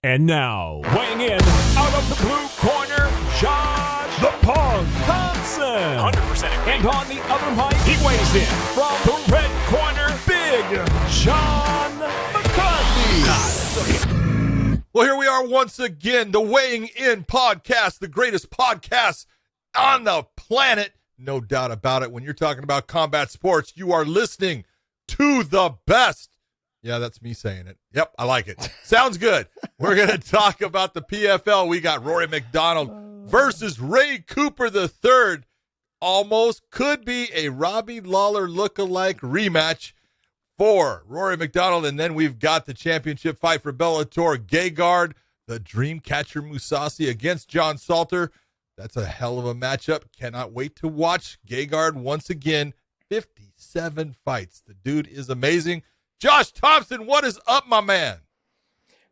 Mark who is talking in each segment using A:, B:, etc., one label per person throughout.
A: And now, weighing in out of the blue corner, Josh the Punk Thompson. 100% agree. And on the other mic, he weighs in from the red corner, Big John McCarthy.
B: Well, here we are once again, the Weighing In podcast, the greatest podcast on the planet. No doubt about it. When you're talking about combat sports, you are listening to the best. Yeah, that's me saying it. Yep, I like it. Sounds good. We're going to talk about the PFL. We got Rory McDonald versus Ray Cooper III. Almost could be a Robbie Lawler lookalike rematch for Rory McDonald. And then we've got the championship fight for Bellator. GEGARD, the Dreamcatcher Mousasi against John SALTER. That's a hell of a matchup. Cannot wait to watch GEGARD once again. 57 fights. The dude is amazing. Josh Thompson, what is up, my man?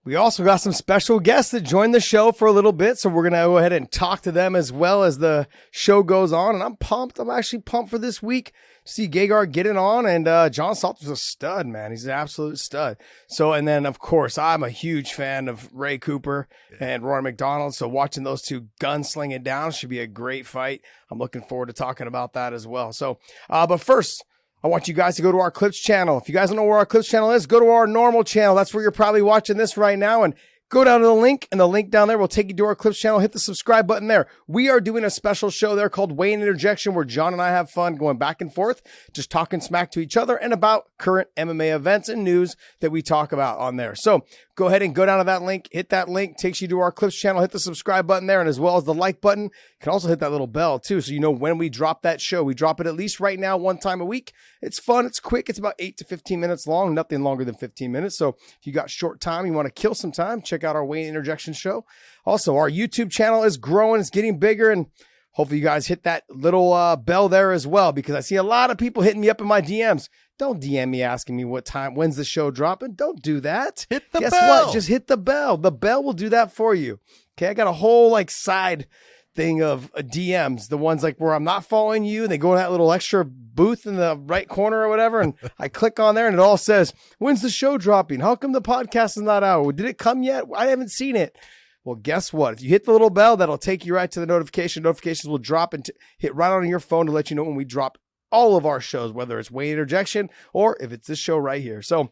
C: We also got some special guests that joined the show for a little bit, so we're going to go ahead and talk to them as well as the show goes on, and I'm pumped. I'm actually pumped for this week to see GEGARD get it on, and John Salter's a stud, man. He's an absolute stud. So, and then, of course, I'm a huge fan of Ray Cooper and Rory McDonald, so watching those two gunsling it down should be a great fight. I'm looking forward to talking about that as well. So, but first, I want you guys to go to our Clips channel. If you guys don't know where our Clips channel is, go to our normal channel. That's where you're probably watching this right now. And go down to the link, and the link down there will take you to our Clips channel. Hit the subscribe button there. We are doing a special show there called Weighing Interjection, where John and I have fun going back and forth, just talking smack to each other and about current MMA events and news that we talk about on there. So go ahead and go down to that link. Hit that link. Takes you to our Clips channel. Hit the subscribe button there, and as well as the like button. You can also hit that little bell, too, so you know when we drop that show. We drop it at least right now one time a week. It's fun. It's quick. It's about 8 to 15 minutes long. Nothing longer than 15 minutes. So if you got short time, you want to kill some time, check out our Weighing Interjection show. Also, our YouTube channel is growing. It's getting bigger, and hopefully you guys hit that little bell there as well, because I see a lot of people hitting me up in my DMs. Don't DM me asking me what time, when's the show dropping. Don't do that.
B: Hit the
C: bell.
B: Guess
C: what? Just hit the bell. The bell will do that for you. Okay, I got a whole side thing of DMs, the ones where I'm not following you, and they go to that little extra booth in the right corner or whatever, and I click on there and it all says, when's the show dropping? How come the podcast is not out? Did it come yet? I haven't seen it. Well, guess what? If you hit the little bell, that'll take you right to the notification. Notifications will drop and hit right on your phone to let you know when we drop all of our shows, whether it's Weighing Interjection or if it's this show right here. So,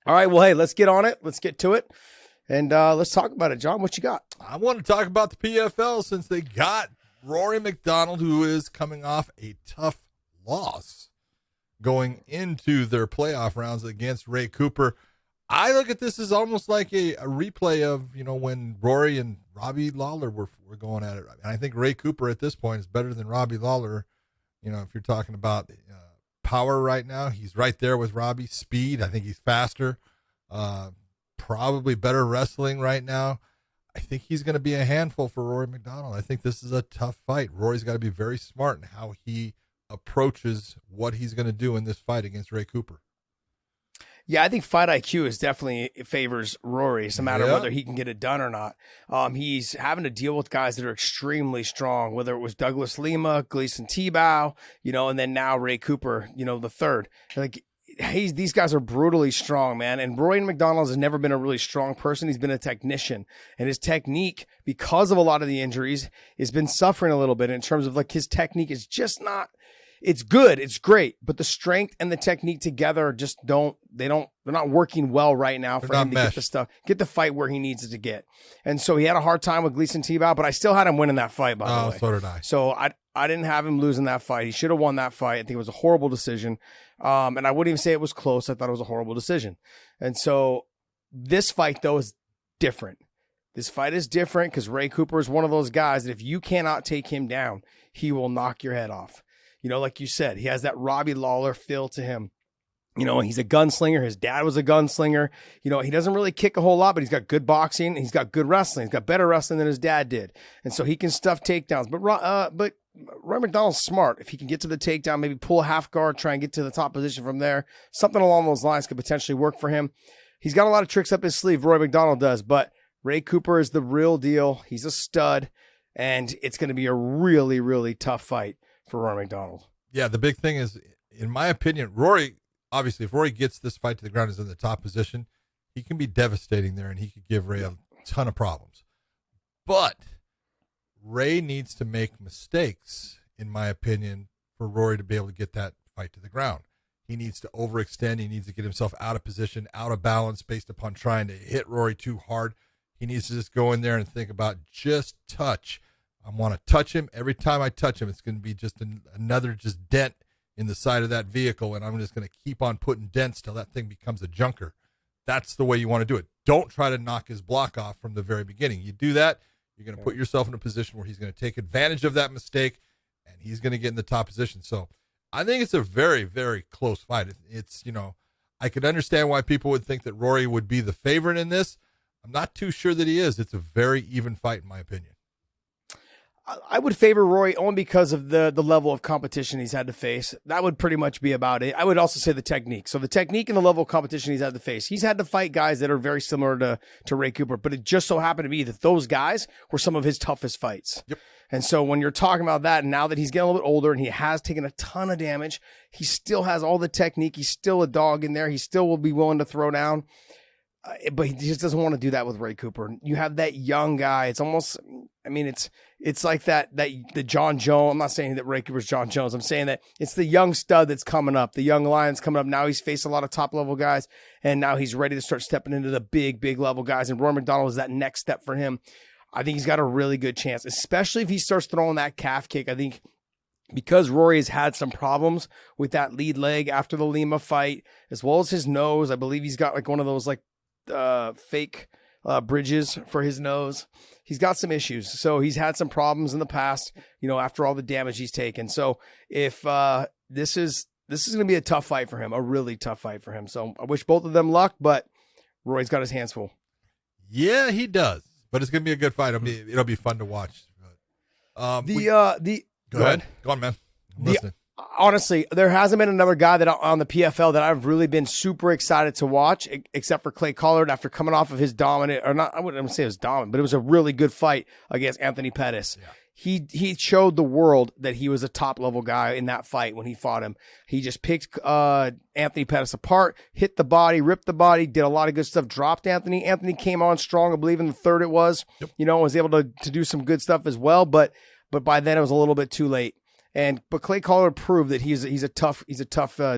C: all right, well, hey, let's get on it. Let's get to it. And let's talk about it. John, what you got?
B: I want to talk about the PFL since they got Rory McDonald, who is coming off a tough loss going into their playoff rounds against Ray Cooper. I look at this as almost like a replay of, when Rory and Robbie Lawler were going at it. And I think Ray Cooper at this point is better than Robbie Lawler. If you're talking about power right now, he's right there with Robbie. Speed, I think he's faster. Probably better wrestling right now. I think he's going to be a handful for Rory McDonald. I think this is a tough fight. Rory's got to be very smart in how he approaches what he's going to do in this fight against Ray Cooper.
C: Yeah, I think fight IQ is definitely favors Rory. It's a matter of whether he can get it done or not. He's having to deal with guys that are extremely strong, whether it was Douglas Lima, Gleason Tebow, and then now Ray Cooper, the third. These guys are brutally strong, man. And Rory McDonald has never been a really strong person. He's been a technician, and his technique, because of a lot of the injuries, has been suffering a little bit in terms of his technique is just not. It's good, it's great, but the strength and the technique together just they're not working well right now for him to get the fight where he needs it to get. And so he had a hard time with Gleason Tebow, but I still had him winning that fight, by the way.
B: So did I.
C: So I didn't have him losing that fight. He should have won that fight. I think it was a horrible decision. And I wouldn't even say it was close. I thought it was a horrible decision. And so this fight, though, is different. This fight is different because Ray Cooper is one of those guys that if you cannot take him down, he will knock your head off. Like you said, he has that Robbie Lawler feel to him. He's a gunslinger. His dad was a gunslinger. He doesn't really kick a whole lot, but he's got good boxing. He's got good wrestling. He's got better wrestling than his dad did. And so he can stuff takedowns. But Rory McDonald's smart. If he can get to the takedown, maybe pull a half guard, try and get to the top position from there, something along those lines could potentially work for him. He's got a lot of tricks up his sleeve, Rory McDonald does, but Ray Cooper is the real deal. He's a stud, and it's going to be a really, really tough fight for Rory McDonald.
B: Yeah, the big thing is, in my opinion, Rory, obviously, if Rory gets this fight to the ground, is in the top position, he can be devastating there, and he could give Ray ton of problems. But Ray needs to make mistakes, in my opinion, for Rory to be able to get that fight to the ground. He needs to overextend. He needs to get himself out of position, out of balance based upon trying to hit Rory too hard. He needs to just go in there and think about just touch. I want to touch him. Every time I touch him, it's going to be just another just dent in the side of that vehicle, and I'm just going to keep on putting dents till that thing becomes a junker. That's the way you want to do it. Don't try to knock his block off from the very beginning. You do that, you're going to put yourself in a position where he's going to take advantage of that mistake, and he's going to get in the top position. So I think it's a very, very close fight. It's, I could understand why people would think that Rory would be the favorite in this. I'm not too sure that he is. It's a very even fight, in my opinion.
C: I would favor Rory only because of the level of competition he's had to face. That would pretty much be about it. I would also say the technique. So the technique and the level of competition he's had to face. He's had to fight guys that are very similar to Ray Cooper, but it just so happened to be that those guys were some of his toughest fights.
B: Yep.
C: And so when you're talking about that, and now that he's getting a little bit older and he has taken a ton of damage, he still has all the technique. He's still a dog in there. He still will be willing to throw down. But he just doesn't want to do that with Ray Cooper. You have that young guy. It's almost, it's like the John Jones. I'm not saying that Ray Cooper's John Jones. I'm saying that it's the young stud that's coming up, the young lion's coming up. Now he's faced a lot of top level guys, and now he's ready to start stepping into the big level guys. And Roy McDonald is that next step for him. I think he's got a really good chance, especially if he starts throwing that calf kick. I think because Rory has had some problems with that lead leg after the Lima fight, as well as his nose. I believe he's got like one of those fake bridges for his nose. He's got some issues. So he's had some problems in the past, after all the damage he's taken. So if this is going to be a tough fight for him, a really tough fight for him. So I wish both of them luck, but Roy's got his hands full.
B: Yeah, he does. But it's going to be a good fight. It'll be fun to watch.
C: Go ahead.
B: Go on, man. I'm listening.
C: Honestly, there hasn't been another guy that on the PFL that I've really been super excited to watch, except for Clay Collard after coming off of his dominant, or not, I wouldn't say it was dominant, but it was a really good fight against Anthony Pettis. Yeah. He showed the world that he was a top level guy in that fight when he fought him. He just picked Anthony Pettis apart, hit the body, ripped the body, did a lot of good stuff, dropped Anthony. Anthony came on strong, I believe in the third it was, was able to do some good stuff as well, but by then it was a little bit too late. But Clay Collard proved that he's a tough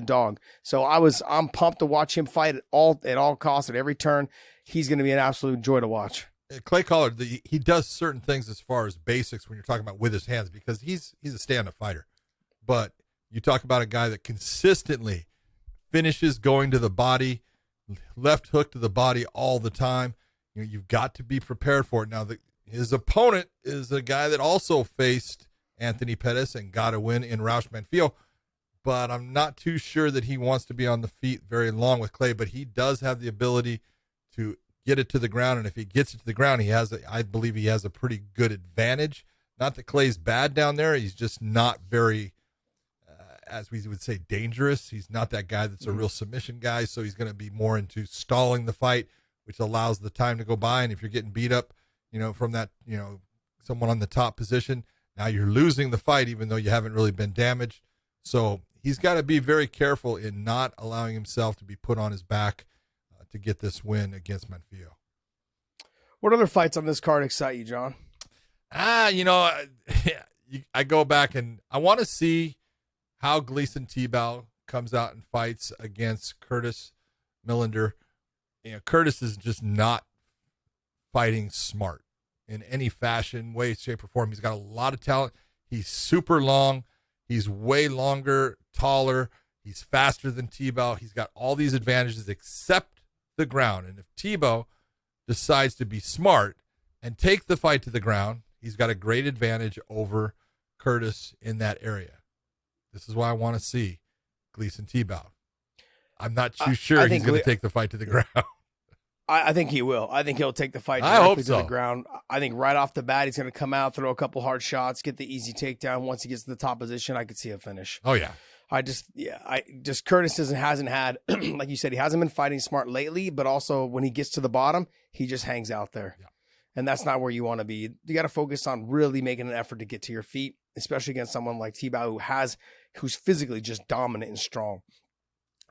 C: dog. So I'm pumped to watch him fight at all costs, at every turn. He's going to be an absolute joy to watch.
B: Clay Collard, he does certain things as far as basics when you're talking about with his hands, because he's a stand-up fighter. But you talk about a guy that consistently finishes going to the body, left hook to the body all the time. You've got to be prepared for it. Now, his opponent is a guy that also faced Anthony Pettis and got a win in Raush Manfio, but I'm not too sure that he wants to be on the feet very long with Clay, but he does have the ability to get it to the ground, and if he gets it to the ground, I believe he has a pretty good advantage. Not that Clay's bad down there, he's just not very, as we would say, dangerous. He's not that guy that's a real submission guy, so he's going to be more into stalling the fight, which allows the time to go by, and if you're getting beat up, from that, someone on the top position, now you're losing the fight even though you haven't really been damaged. So he's got to be very careful in not allowing himself to be put on his back to get this win against Manfio.
C: What other fights on this card excite you, John?
B: I go back and I want to see how Gleason Tebow comes out and fights against Curtis Millender. Curtis is just not fighting smart in any fashion, way, shape, or form. He's got a lot of talent. He's super long. He's way longer, taller. He's faster than Tebow. He's got all these advantages except the ground. And if Tebow decides to be smart and take the fight to the ground, he's got a great advantage over Curtis in that area. This is why I want to see Gleason Tebow. I'm not too sure he's going to take the fight to the ground.
C: I think he will. I think he'll take the fight directly to the ground. I think right off the bat, he's going to come out, throw a couple hard shots, get the easy takedown. Once he gets to the top position, I could see a finish.
B: Oh, yeah.
C: Curtis hasn't had, like you said, he hasn't been fighting smart lately, but also when he gets to the bottom, he just hangs out there. Yeah. And that's not where you want to be. You got to focus on really making an effort to get to your feet, especially against someone like Tebow who's physically just dominant and strong.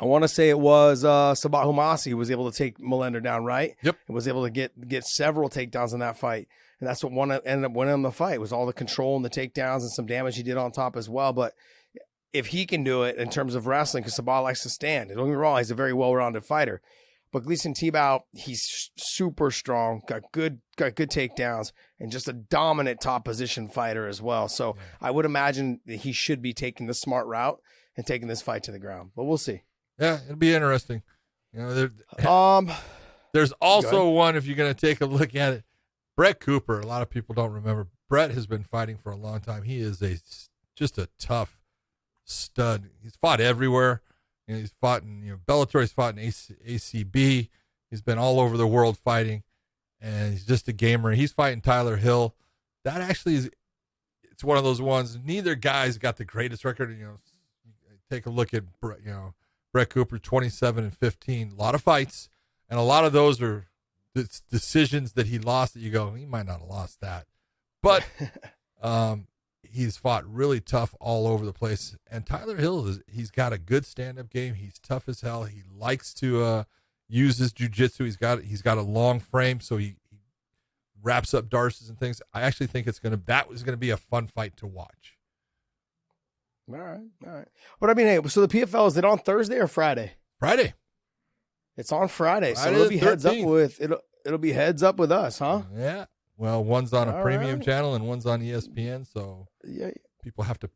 C: I want to say it was Sabah Humasi who was able to take Melender down, right?
B: Yep.
C: And was able to get several takedowns in that fight. And that's what ended up winning the fight, was all the control and the takedowns and some damage he did on top as well. But if he can do it in terms of wrestling, because Sabah likes to stand. Don't get me wrong, he's a very well-rounded fighter. But Gleason Tebow, he's super strong, got good takedowns, and just a dominant top position fighter as well. So I would imagine that he should be taking the smart route and taking this fight to the ground. But we'll see.
B: Yeah, it'll be interesting. There's also one, if you're going to take a look at it, Brett Cooper. A lot of people don't remember. Brett has been fighting for a long time. He is just a tough stud. He's fought everywhere. He's fought in Bellator. He's fought in ACB. He's been all over the world fighting, and he's just a gamer. He's fighting Tyler Hill. That actually it's one of those ones. Neither guy's got the greatest record. Take a look at Brett Cooper, 27-15. A lot of fights, and a lot of those are decisions that he lost that you go, he might not have lost that. But he's fought really tough all over the place. And Tyler Hill, he's got a good stand-up game. He's tough as hell. He likes to use his jiu-jitsu. He's got a long frame, so he wraps up darces and things. I actually think that was going to be a fun fight to watch.
C: All right. But I mean, hey, so the PFL, is it on Thursday or Friday?
B: Friday.
C: It's on Friday, so
B: Friday
C: it'll be
B: 13th.
C: it'll be heads up with us, huh?
B: Yeah. Well, one's on a
C: All
B: premium
C: right.
B: channel and one's on ESPN, so
C: Yeah.
B: people have to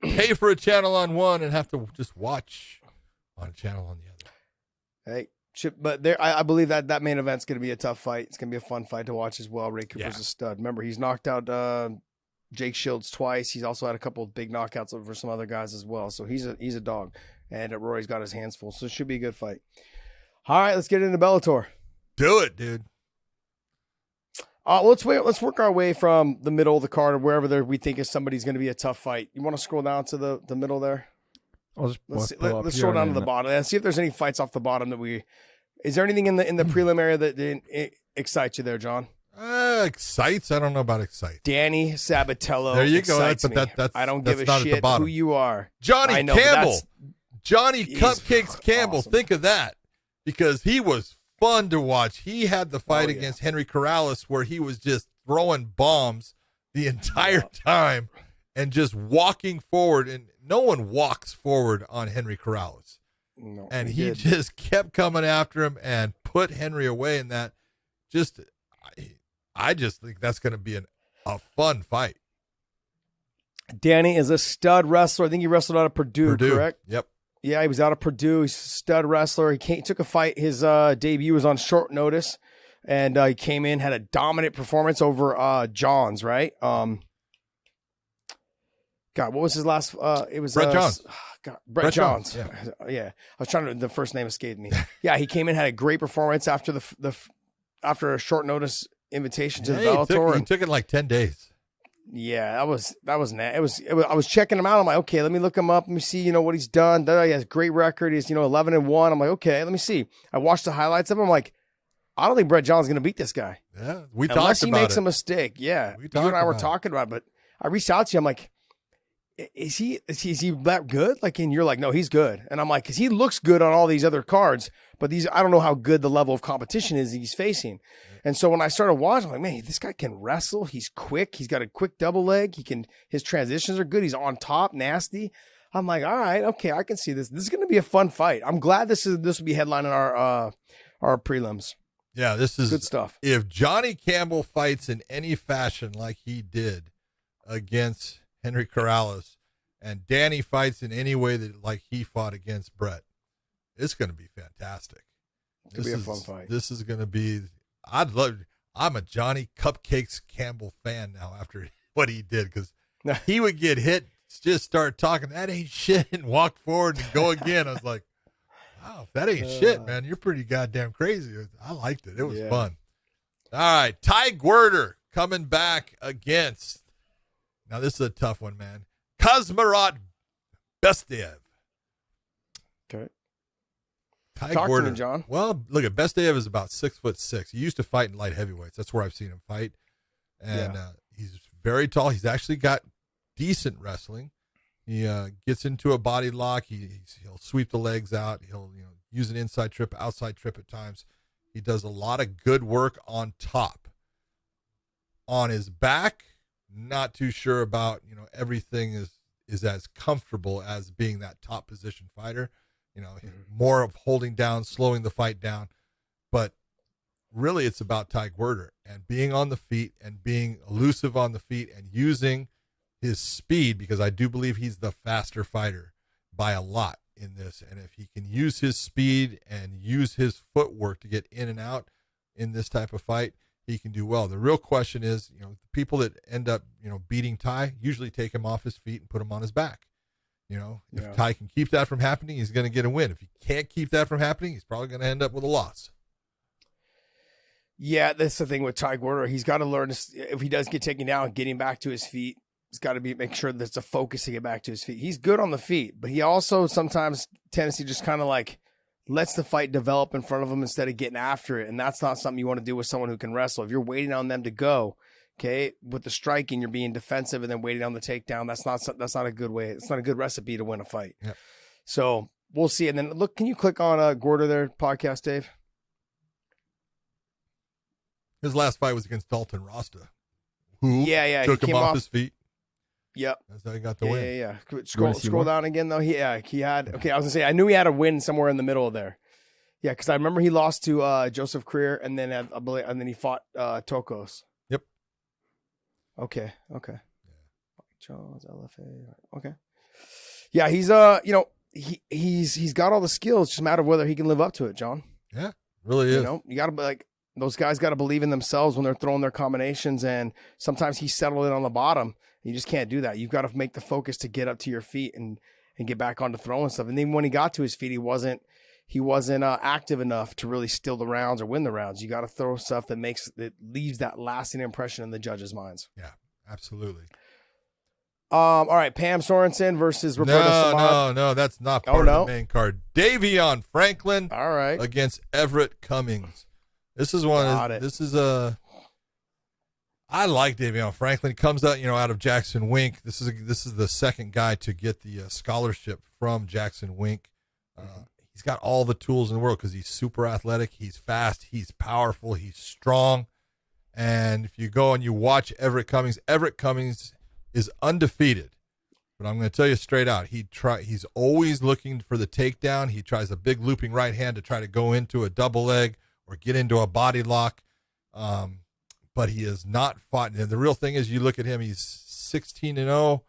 B: pay for a channel on one and have to just watch on a channel on the other.
C: Hey, but I believe that main event's going to be a tough fight. It's going to be a fun fight to watch as well. Ray Cooper's a stud. Remember, he's knocked out Jake Shields twice. He's also had a couple of big knockouts over some other guys as well. So he's a dog, and Rory's got his hands full. So it should be a good fight. All right, let's get into Bellator.
B: Do it, dude.
C: Let's work our way from the middle of the card or wherever we think somebody's going to be a tough fight. You want to scroll down to the middle there?
D: Let's
C: Scroll down to the bottom and see if there's any fights off the bottom is there anything in the prelim area that excites you there, John?
B: Excites? I don't know about excite.
C: Danny Sabatello.
B: There you go.
C: That's I don't give a shit who you are.
B: Johnny Campbell. Johnny
C: He's
B: Cupcakes Campbell.
C: awesome.
B: Think of that. Because he was fun to watch. He had the fight against Henry Corrales where he was just throwing bombs the entire time and just walking forward. And no one walks forward on Henry Corrales.
C: No,
B: And he just kept coming after him and put Henry away in that. I just think that's going to be a fun fight.
C: Danny is a stud wrestler. I think he wrestled out of Purdue, correct?
B: Yep.
C: Yeah, he was out of Purdue. He's a stud wrestler. He took a fight. His debut was on short notice, and he came in, had a dominant performance over Johns, right? God, what was his last? It was
B: Brett Johns.
C: Brett Johns.
B: Yeah.
C: I was trying to. The first name escaped me. Yeah, he came in, had a great performance after after a short notice invitation to the Bellator.
B: He took it like 10 days.
C: Yeah, that was I was checking him out. I'm like, okay, let me look him up. Let me see, what he's done. He has a great record. He's 11-1. I'm like, okay, let me see. I watched the highlights of him. I'm like, I don't think Brett John's gonna beat this guy.
B: Yeah, we talked about it.
C: Unless he makes a mistake. Yeah, you and I were
B: about
C: talking about it. But I reached out to you. I'm like, is he that good? Like, and you're like, no, he's good. And I'm like, because he looks good on all these other cards, but I don't know how good the level of competition is he's facing. And so when I started watching, I'm like, man, this guy can wrestle. He's quick. He's got a quick double leg. His transitions are good. He's on top, nasty. I'm like, all right, okay, I can see this. This is going to be a fun fight. I'm glad this will be headlining our prelims.
B: Yeah, this is
C: good stuff.
B: If Johnny Campbell fights in any fashion like he did against Henry Corrales, and Danny fights in any way that like he fought against Brett, it's going to be fantastic.
C: It'll be a fun fight.
B: This is going to be. I'm a Johnny Cupcakes Campbell fan now after what he did, because he would get hit, just start talking, that ain't shit, and walk forward and go again. I was like, wow, if that ain't shit, man, you're pretty goddamn crazy. I liked it. It was fun. All right, Ty Guerter coming back against, now this is a tough one, man, Kazmarat Bestev.
C: Okay.
B: Ty
C: Talk
B: Guerter.
C: to me, John.
B: Well, look at Bestev is about 6'6". He used to fight in light heavyweights. That's where I've seen him fight, and he's very tall. He's actually got decent wrestling. He gets into a body lock. He'll sweep the legs out. He'll use an inside trip, outside trip at times. He does a lot of good work on top. On his back, not too sure about. Everything is as comfortable as being that top position fighter. More of holding down, slowing the fight down. But really, it's about Ty Guerter and being on the feet and being elusive on the feet and using his speed, because I do believe he's the faster fighter by a lot in this. And if he can use his speed and use his footwork to get in and out in this type of fight, he can do well. The real question is, the people that end up, beating Ty usually take him off his feet and put him on his back. If Ty can keep that from happening, he's going to get a win. If he can't keep that from happening, he's probably going to end up with a loss.
C: Yeah, that's the thing with Ty Guerter. He's got to learn, if he does get taken down, getting back to his feet. He's got to make sure there's a focus to get back to his feet. He's good on the feet, but he also sometimes tendency just kind of like lets the fight develop in front of him instead of getting after it. And that's not something you want to do with someone who can wrestle. If you're waiting on them to go, okay, with the striking, you're being defensive and then waiting on the takedown. That's not a good way. It's not a good recipe to win a fight.
B: Yep.
C: So we'll see. And then look, can you click on Guerter there podcast, Dave?
B: His last fight was against Dalton Rasta, who took
C: he
B: him off his feet.
C: Yep.
B: That's how he got the win.
C: Yeah. Scroll down again, though. He had, okay, I was going to say, I knew he had a win somewhere in the middle there. Yeah, because I remember he lost to Joseph Creer, and then he fought Tokos.
B: Yep.
C: Okay. Jones, LFA. Okay. Yeah, he's got all the skills. It's just a matter of whether he can live up to it, John.
B: Yeah, really is.
C: You got to be like, those guys got to believe in themselves when they're throwing their combinations, and sometimes he settled in on the bottom. You just can't do that. You've got to make the focus to get up to your feet and get back onto throwing stuff. And then when he got to his feet, he wasn't active enough to really steal the rounds or win the rounds. You got to throw stuff that leaves that lasting impression in the judges' minds.
B: Yeah, absolutely.
C: All right, Pam Sorensen versus Roberta Samad.
B: No, that's not part of the main card. Davion Franklin,
C: all right,
B: against Everett Cummings. This is I like Davion Franklin. He comes out, out of Jackson Wink. This is the second guy to get the scholarship from Jackson Wink. He's got all the tools in the world because he's super athletic. He's fast. He's powerful. He's strong. And if you go and you watch Everett Cummings is undefeated. But I'm going to tell you straight out, he's always looking for the takedown. He tries a big looping right hand to try to go into a double leg or get into a body lock. But he has not fought. And the real thing is, you look at him, he's 16-0,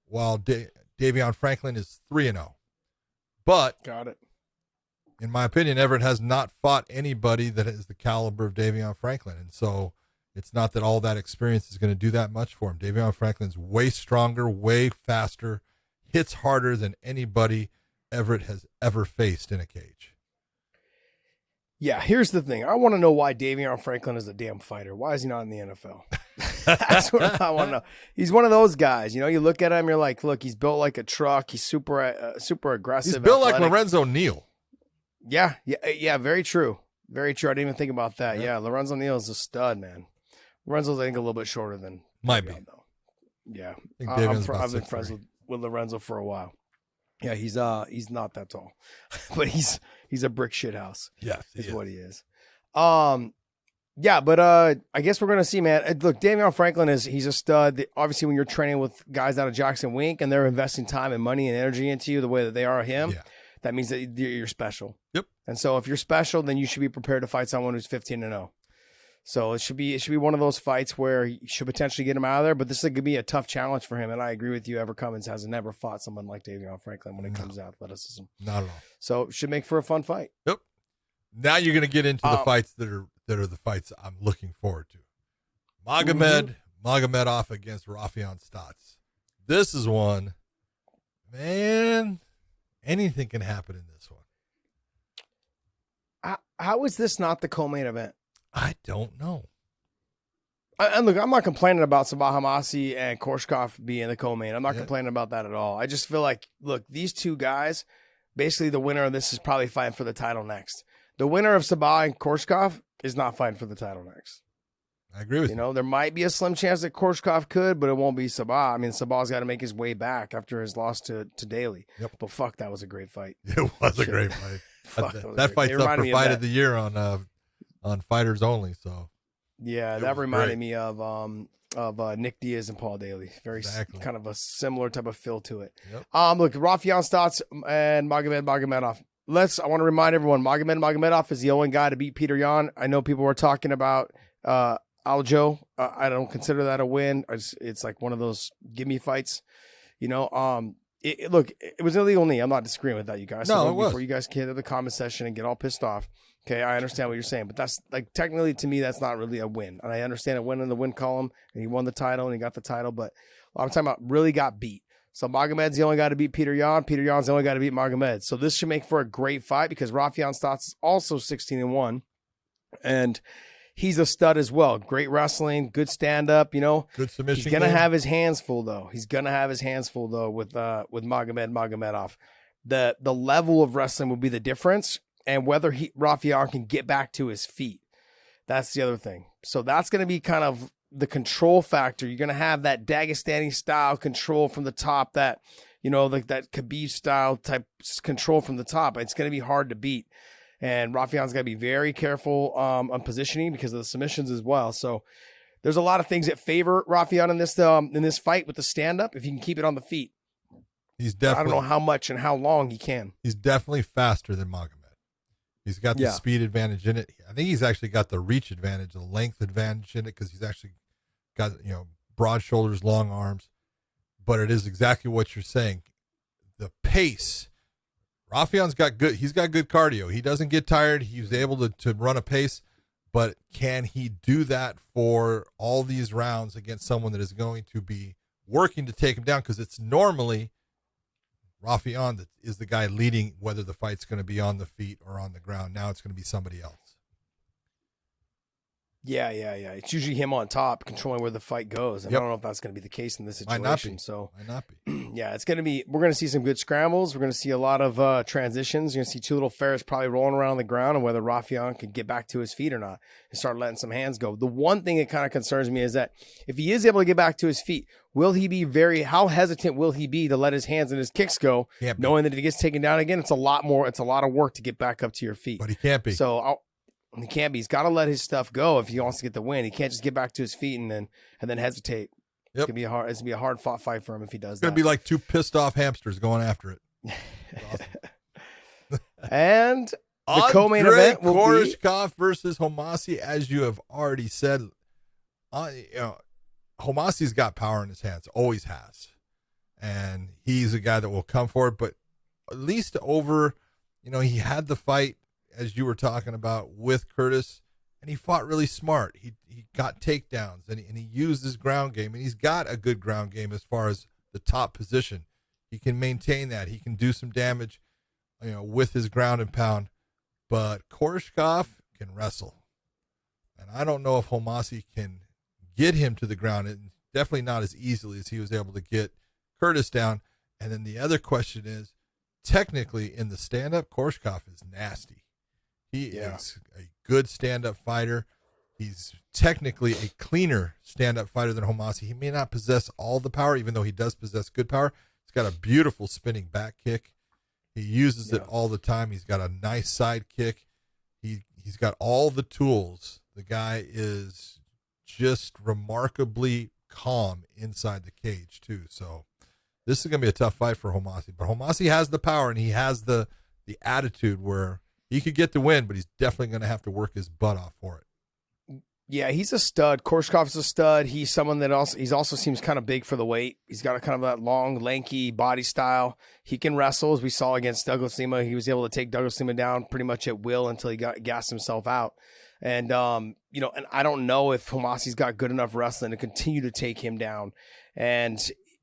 B: while Davion Franklin is 3-0. But
C: got it.
B: In my opinion, Everett has not fought anybody that is the caliber of Davion Franklin. And so it's not that all that experience is going to do that much for him. Davion Franklin's way stronger, way faster, hits harder than anybody Everett has ever faced in a cage.
C: Yeah, here's the thing. I want to know why Davion Franklin is a damn fighter. Why is he not in the NFL? That's what I want to know. He's one of those guys. You look at him, you're like, look, he's built like a truck. He's super aggressive.
B: He's built
C: athletic.
B: like Lorenzo Neal.
C: Yeah, very true. Very true. I didn't even think about that. Yeah, Lorenzo Neal is a stud, man. Lorenzo's, I think, a little bit shorter than
B: might be.
C: Though. Yeah,
B: I've
C: been friends with Lorenzo for a while. Yeah, he's not that tall, but he's a brick shit house.
B: Yeah,
C: is what he is. Yeah, but I guess we're gonna see, man. Look, Davion Franklin he's a stud. Obviously, when you're training with guys out of Jackson Wink and they're investing time and money and energy into you the way that they are him, that means that you're special.
B: Yep.
C: And so if you're special, then you should be prepared to fight someone who's 15-0. So it should be one of those fights where you should potentially get him out of there, but this is going to be a tough challenge for him. And I agree with you. Everett Cummings has never fought someone like Davion Franklin when it comes to athleticism.
B: Not at all.
C: So it should make for a fun fight.
B: Yep. Now you're going to get into the fights that are the fights I'm looking forward to. Magomedov against Rafion Stotts. This is one, man, anything can happen in this one.
C: How is this not the co-main event?
B: I don't know.
C: And look, I'm not complaining about Sabah Hamasi and Korshkov being the co-main. I'm not complaining about that at all. I just feel like, look, these two guys, basically the winner of this is probably fighting for the title next. The winner of Sabah and Korshkov is not fighting for the title next.
B: I agree with you.
C: You know, there might be a slim chance that Koreshkov could, but it won't be Sabah. I mean, Sabah's got to make his way back after his loss to Daly.
B: Yep.
C: But fuck, that was a great fight.
B: It was a great fight.
C: Fuck,
B: that fight's up for fight of the year on Fighters Only. So
C: yeah, that reminded me of Nick Diaz and Paul Daly. Very kind of a similar type of feel to it.
B: Yep.
C: Look, Rafion Stotts and Magomedov. I want to remind everyone, Magomedov is the only guy to beat Peter Yan. I know people were talking about Aljo. I don't consider that a win. It's like one of those gimme fights. You know, look, it was an illegal knee. I'm not disagreeing with that, you guys.
B: No, it was.
C: Before you guys get to the comment section and get all pissed off. Okay, I understand what you're saying, but that's like technically to me that's not really a win. And I understand it went in the win column and he won the title and he got the title, but I'm talking about really got beat. So Magomed's the only guy to beat Peter Yan. Peter Yan's the only guy to beat Magomed. So this should make for a great fight because Rafion Stotts is also 16-1, and he's a stud as well. Great wrestling, good stand up. You know,
B: good submission.
C: He's gonna have his hands full though. With Magomedov. The level of wrestling will be the difference, and whether Rafion can get back to his feet. That's the other thing. So that's gonna be kind of the control factor. You're going to have that Dagestani style control from the top, that, you know, like that Khabib style type control from the top. It's going to be hard to beat. And Rafion's got to be very careful on positioning because of the submissions as well. So there's a lot of things that favor Rafion in this fight with the stand up. If he can keep it on the feet,
B: he's definitely,
C: I don't know how much and how long he can.
B: He's definitely faster than Magomed. He's got the speed advantage in it. I think he's actually got the reach advantage, the length advantage in it, because he's actually got, you know, broad shoulders, long arms. But it is exactly what you're saying. The pace. Rafion's got good. He's got good cardio. He doesn't get tired. He's able to run a pace. But can he do that for all these rounds against someone that is going to be working to take him down? Because it's normally Rafion that is the guy leading, whether the fight's going to be on the feet or on the ground. Now it's going to be somebody else. Yeah.
C: It's usually him on top, controlling where the fight goes. And I don't know if that's going to be the case in this situation.
B: Might not be.
C: So,
B: Might not be.
C: Yeah, it's going to be. We're going to see some good scrambles. We're going to see a lot of transitions. You're going to see two little ferrets probably rolling around on the ground, and whether Rafion can get back to his feet or not and start letting some hands go. The one thing that kind of concerns me is that if he is able to get back to his feet, will he be how hesitant will he be to let his hands and his kicks go, knowing that if he gets taken down again, it's a lot of work to get back up to your feet.
B: But he can't be.
C: So he can't be. He's got to let his stuff go if he wants to get the win. He can't just get back to his feet and then hesitate. Yep. It's gonna be a hard fought fight for him if he does. It's
B: gonna be like two pissed off hamsters going after it.
C: Awesome. And the co-main event will be
B: Koreshkov versus Homasi, as you have already said. Homasi's got power in his hands, always has, and he's a guy that will come for it. But at least he had the fight, as you were talking about, with Curtis, and he fought really smart. He got takedowns, and he used his ground game, and he's got a good ground game as far as the top position. He can maintain that. He can do some damage, with his ground and pound. But Koreshkov can wrestle, and I don't know if Homasi can get him to the ground, and definitely not as easily as he was able to get Curtis down. And then the other question is, technically in the stand-up, Koreshkov is nasty. He is a good stand-up fighter. He's technically a cleaner stand-up fighter than Homasi. He may not possess all the power, even though he does possess good power. He's got a beautiful spinning back kick. He uses it all the time. He's got a nice side kick. He's got all the tools. The guy is just remarkably calm inside the cage, too. So this is going to be a tough fight for Homasi. But Homasi has the power, and he has the attitude where he could get the win, but he's definitely going to have to work his butt off for it.
C: Yeah, he's a stud. Koreshkov's a stud. He's someone that also seems kind of big for the weight. He's got a kind of that long, lanky body style. He can wrestle, as we saw against Douglas Lima. He was able to take Douglas Lima down pretty much at will until he gassed himself out. And, and I don't know if Homasi's got good enough wrestling to continue to take him down. And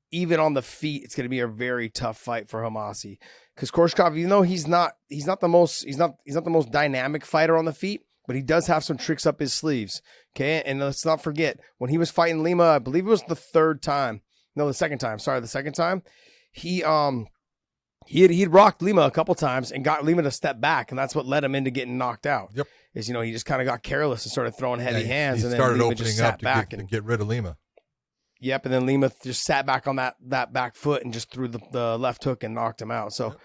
C: even on the feet, it's going to be a very tough fight for Homasi. Because Koreshkov, even though he's not the most dynamic fighter on the feet, but he does have some tricks up his sleeves. Okay, and let's not forget when he was fighting Lima, I believe it was the second time. Sorry, the second time. He he'd rocked Lima a couple times and got Lima to step back, and that's what led him into getting knocked out.
B: Yep.
C: Is, he just kind of got careless and started throwing heavy hands,
B: he
C: and then
B: started
C: Lima
B: opening
C: just
B: up
C: sat back
B: to
C: and
B: get rid of Lima.
C: Yep, and then Lima just sat back on that back foot and just threw the left hook and knocked him out. So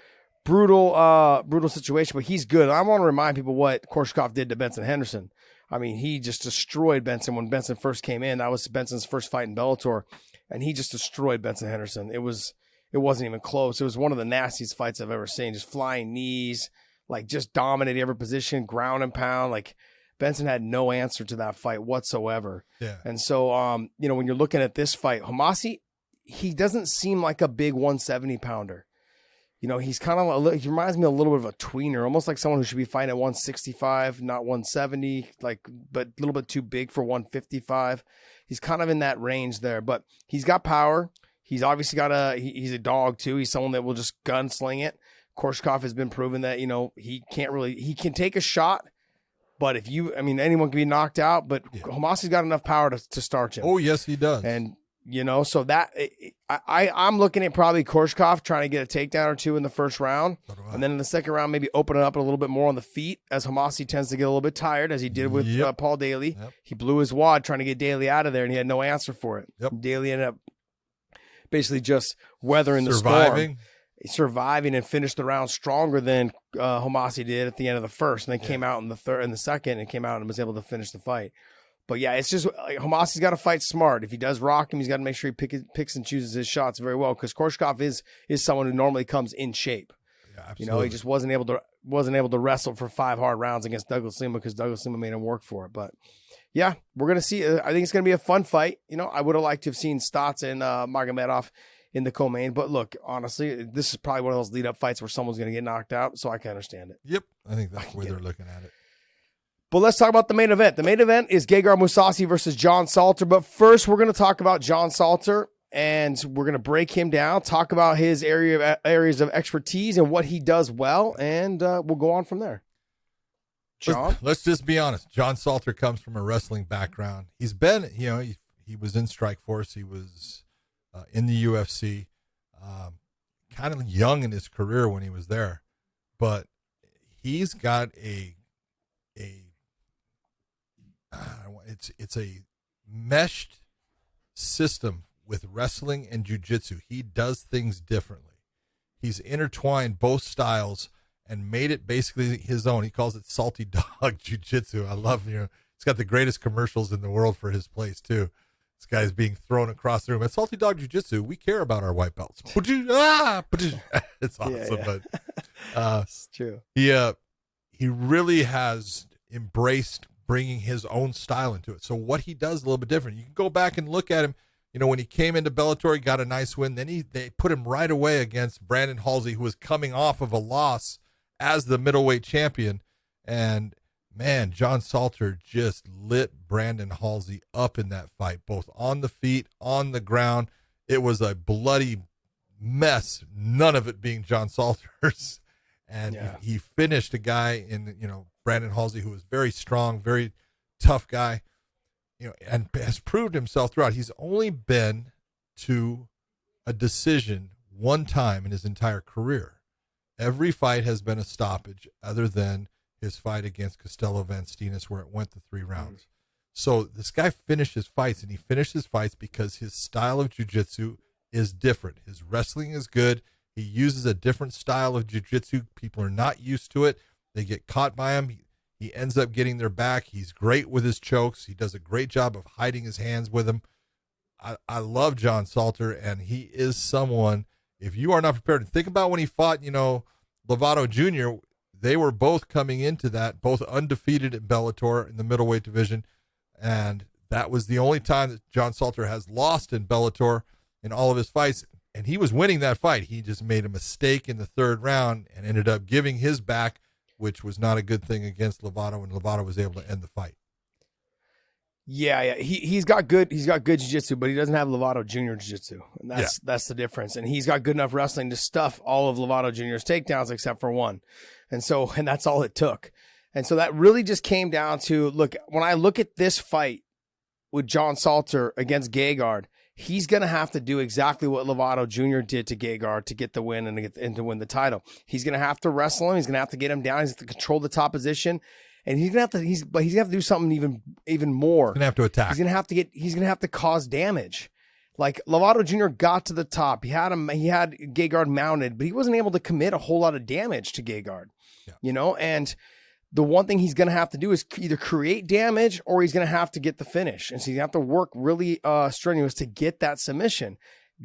C: brutal situation, but he's good. I want to remind people what Koreshkov did to Benson Henderson. I mean, he just destroyed Benson when Benson first came in. That was Benson's first fight in Bellator, and he just destroyed Benson Henderson. It wasn't even close. It was one of the nastiest fights I've ever seen. Just flying knees, like just dominating every position, ground and pound. Like Benson had no answer to that fight whatsoever.
B: Yeah.
C: And so, when you're looking at this fight, Mousasi, he doesn't seem like a big 170 pounder. He's kind of he reminds me a little bit of a tweener, almost like someone who should be fighting at 165, not 170, but a little bit too big for 155. He's kind of in that range there, but he's got power. He's obviously he's a dog too. He's someone that will just gunsling it. Koreshkov has been proven that, he can take a shot, but anyone can be knocked out, but Mousasi's got enough power to starch him.
B: Oh, yes, he does.
C: And, so that I'm looking at probably Koreshkov trying to get a takedown or two in the first round. And then in the second round, maybe open it up a little bit more on the feet, as Mousasi tends to get a little bit tired, as he did with Paul Daly.
B: Yep.
C: He blew his wad trying to get Daly out of there, and he had no answer for it.
B: Yep.
C: Daly ended up basically just weathering the storm. Surviving and finished the round stronger than Mousasi did at the end of the first, and then came out in the second, and came out and was able to finish the fight. But yeah, it's just like Mousasi's got to fight smart. If he does rock him, he's got to make sure he picks and chooses his shots very well, because Koreshkov is someone who normally comes in shape.
B: Yeah, absolutely.
C: He just wasn't able to wrestle for 5 hard rounds against Douglas Lima, because Douglas Lima made him work for it. But yeah, we're gonna see. I think it's gonna be a fun fight. I would have liked to have seen Stotts and Magomedov in the co-main, but look, honestly, this is probably one of those lead-up fights where someone's gonna get knocked out, so I can understand it.
B: Yep, I think that's the way they're looking at it.
C: But let's talk about the main event. The main event is GEGARD Mousasi versus John Salter. But first, we're going to talk about John Salter, and we're going to break him down, talk about his areas of expertise and what he does well, and we'll go on from there. John?
B: Let's just be honest. John Salter comes from a wrestling background. He's been, he was in Strikeforce. He was in the UFC, kind of young in his career when he was there. But he's got it's a meshed system with wrestling and jiu-jitsu. He does things differently. He's intertwined both styles and made it basically his own. He calls it Salty Dog Jiu-Jitsu. I love, he's got the greatest commercials in the world for his place too. This guy's being thrown across the room. At Salty Dog Jiu-Jitsu, we care about our white belts. It's awesome.
C: Yeah.
B: But
C: it's true.
B: He really has embraced bringing his own style into it. So what he does is a little bit different. You can go back and look at him. When he came into Bellator, he got a nice win. Then they put him right away against Brandon Halsey, who was coming off of a loss as the middleweight champion. And man, John Salter just lit Brandon Halsey up in that fight, both on the feet, on the ground. It was a bloody mess, none of it being John Salter's. And he finished a guy in, Brandon Halsey, who was very strong, very tough guy, and has proved himself throughout. He's only been to a decision one time in his entire career. Every fight has been a stoppage other than his fight against Costello Vanstinas, where it went to 3 rounds. So this guy finishes fights, and he finishes fights because his style of jiu-jitsu is different. His wrestling is good. He uses a different style of jiu-jitsu. People are not used to it. They get caught by him. He ends up getting their back. He's great with his chokes. He does a great job of hiding his hands with him. I love John Salter, and he is someone, if you are not prepared, think about when he fought, Lovato Jr., they were both coming into that, both undefeated at Bellator in the middleweight division, and that was the only time that John Salter has lost in Bellator in all of his fights, and he was winning that fight. He just made a mistake in the 3rd round and ended up giving his back, which was not a good thing against Lovato, and Lovato was able to end the fight.
C: Yeah. He's got good jiu-jitsu, but he doesn't have Lovato Jr. jiu-jitsu. And that's the difference. And he's got good enough wrestling to stuff all of Lovato Jr.'s takedowns except for one. And that's all it took. And so that really just came down to, look, when I look at this fight, with John Salter against Gegard, he's going to have to do exactly what Lovato Jr. did to Gegard to get the win and to win the title. He's going to have to wrestle him. He's going to have to get him down. He's going to control the top position. And he's going to have to do something even more.
B: He's going to have to attack.
C: He's going to have to cause damage. Like Lovato Jr. got to the top. He had Gegard mounted, but he wasn't able to commit a whole lot of damage to Gegard. Yeah. And the one thing he's going to have to do is either create damage or he's going to have to get the finish. And so you have to work really strenuous to get that submission.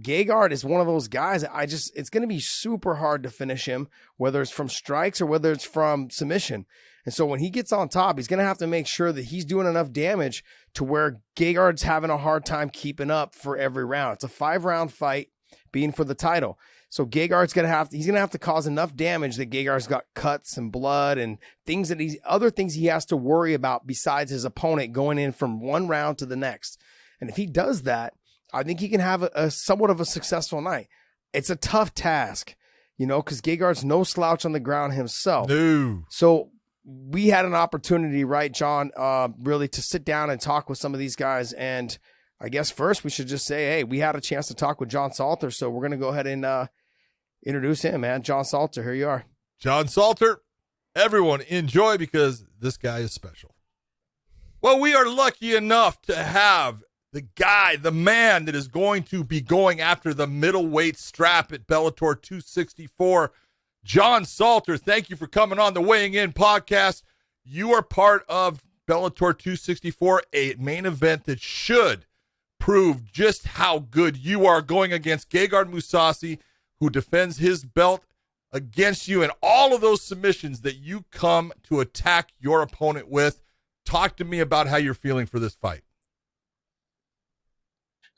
C: Gegard is one of those guys it's going to be super hard to finish him, whether it's from strikes or whether it's from submission. And so when he gets on top, he's going to have to make sure that he's doing enough damage to where Gegard's having a hard time keeping up for every round. It's a 5-round fight being for the title. So Gegard's going to have to cause enough damage that Gegard's got cuts and blood and other things he has to worry about besides his opponent going in from one round to the next. And if he does that, I think he can have a somewhat of a successful night. It's a tough task, because Gegard's no slouch on the ground himself.
B: No.
C: So we had an opportunity, right, John, really to sit down and talk with some of these guys. And I guess first we should just say, hey, we had a chance to talk with John Salter. So we're going to go ahead and introduce him, man. John Salter, here you are.
B: John Salter, everyone enjoy because this guy is special. Well, we are lucky enough to have the man that is going to be going after the middleweight strap at Bellator 264. John Salter, thank you for coming on the Weighing In podcast. You are part of Bellator 264, a main event that should prove just how good you are going against GEGARD MOUSASI, who defends his belt against you, and all of those submissions that you come to attack your opponent with. Talk to me about how you're feeling for this fight.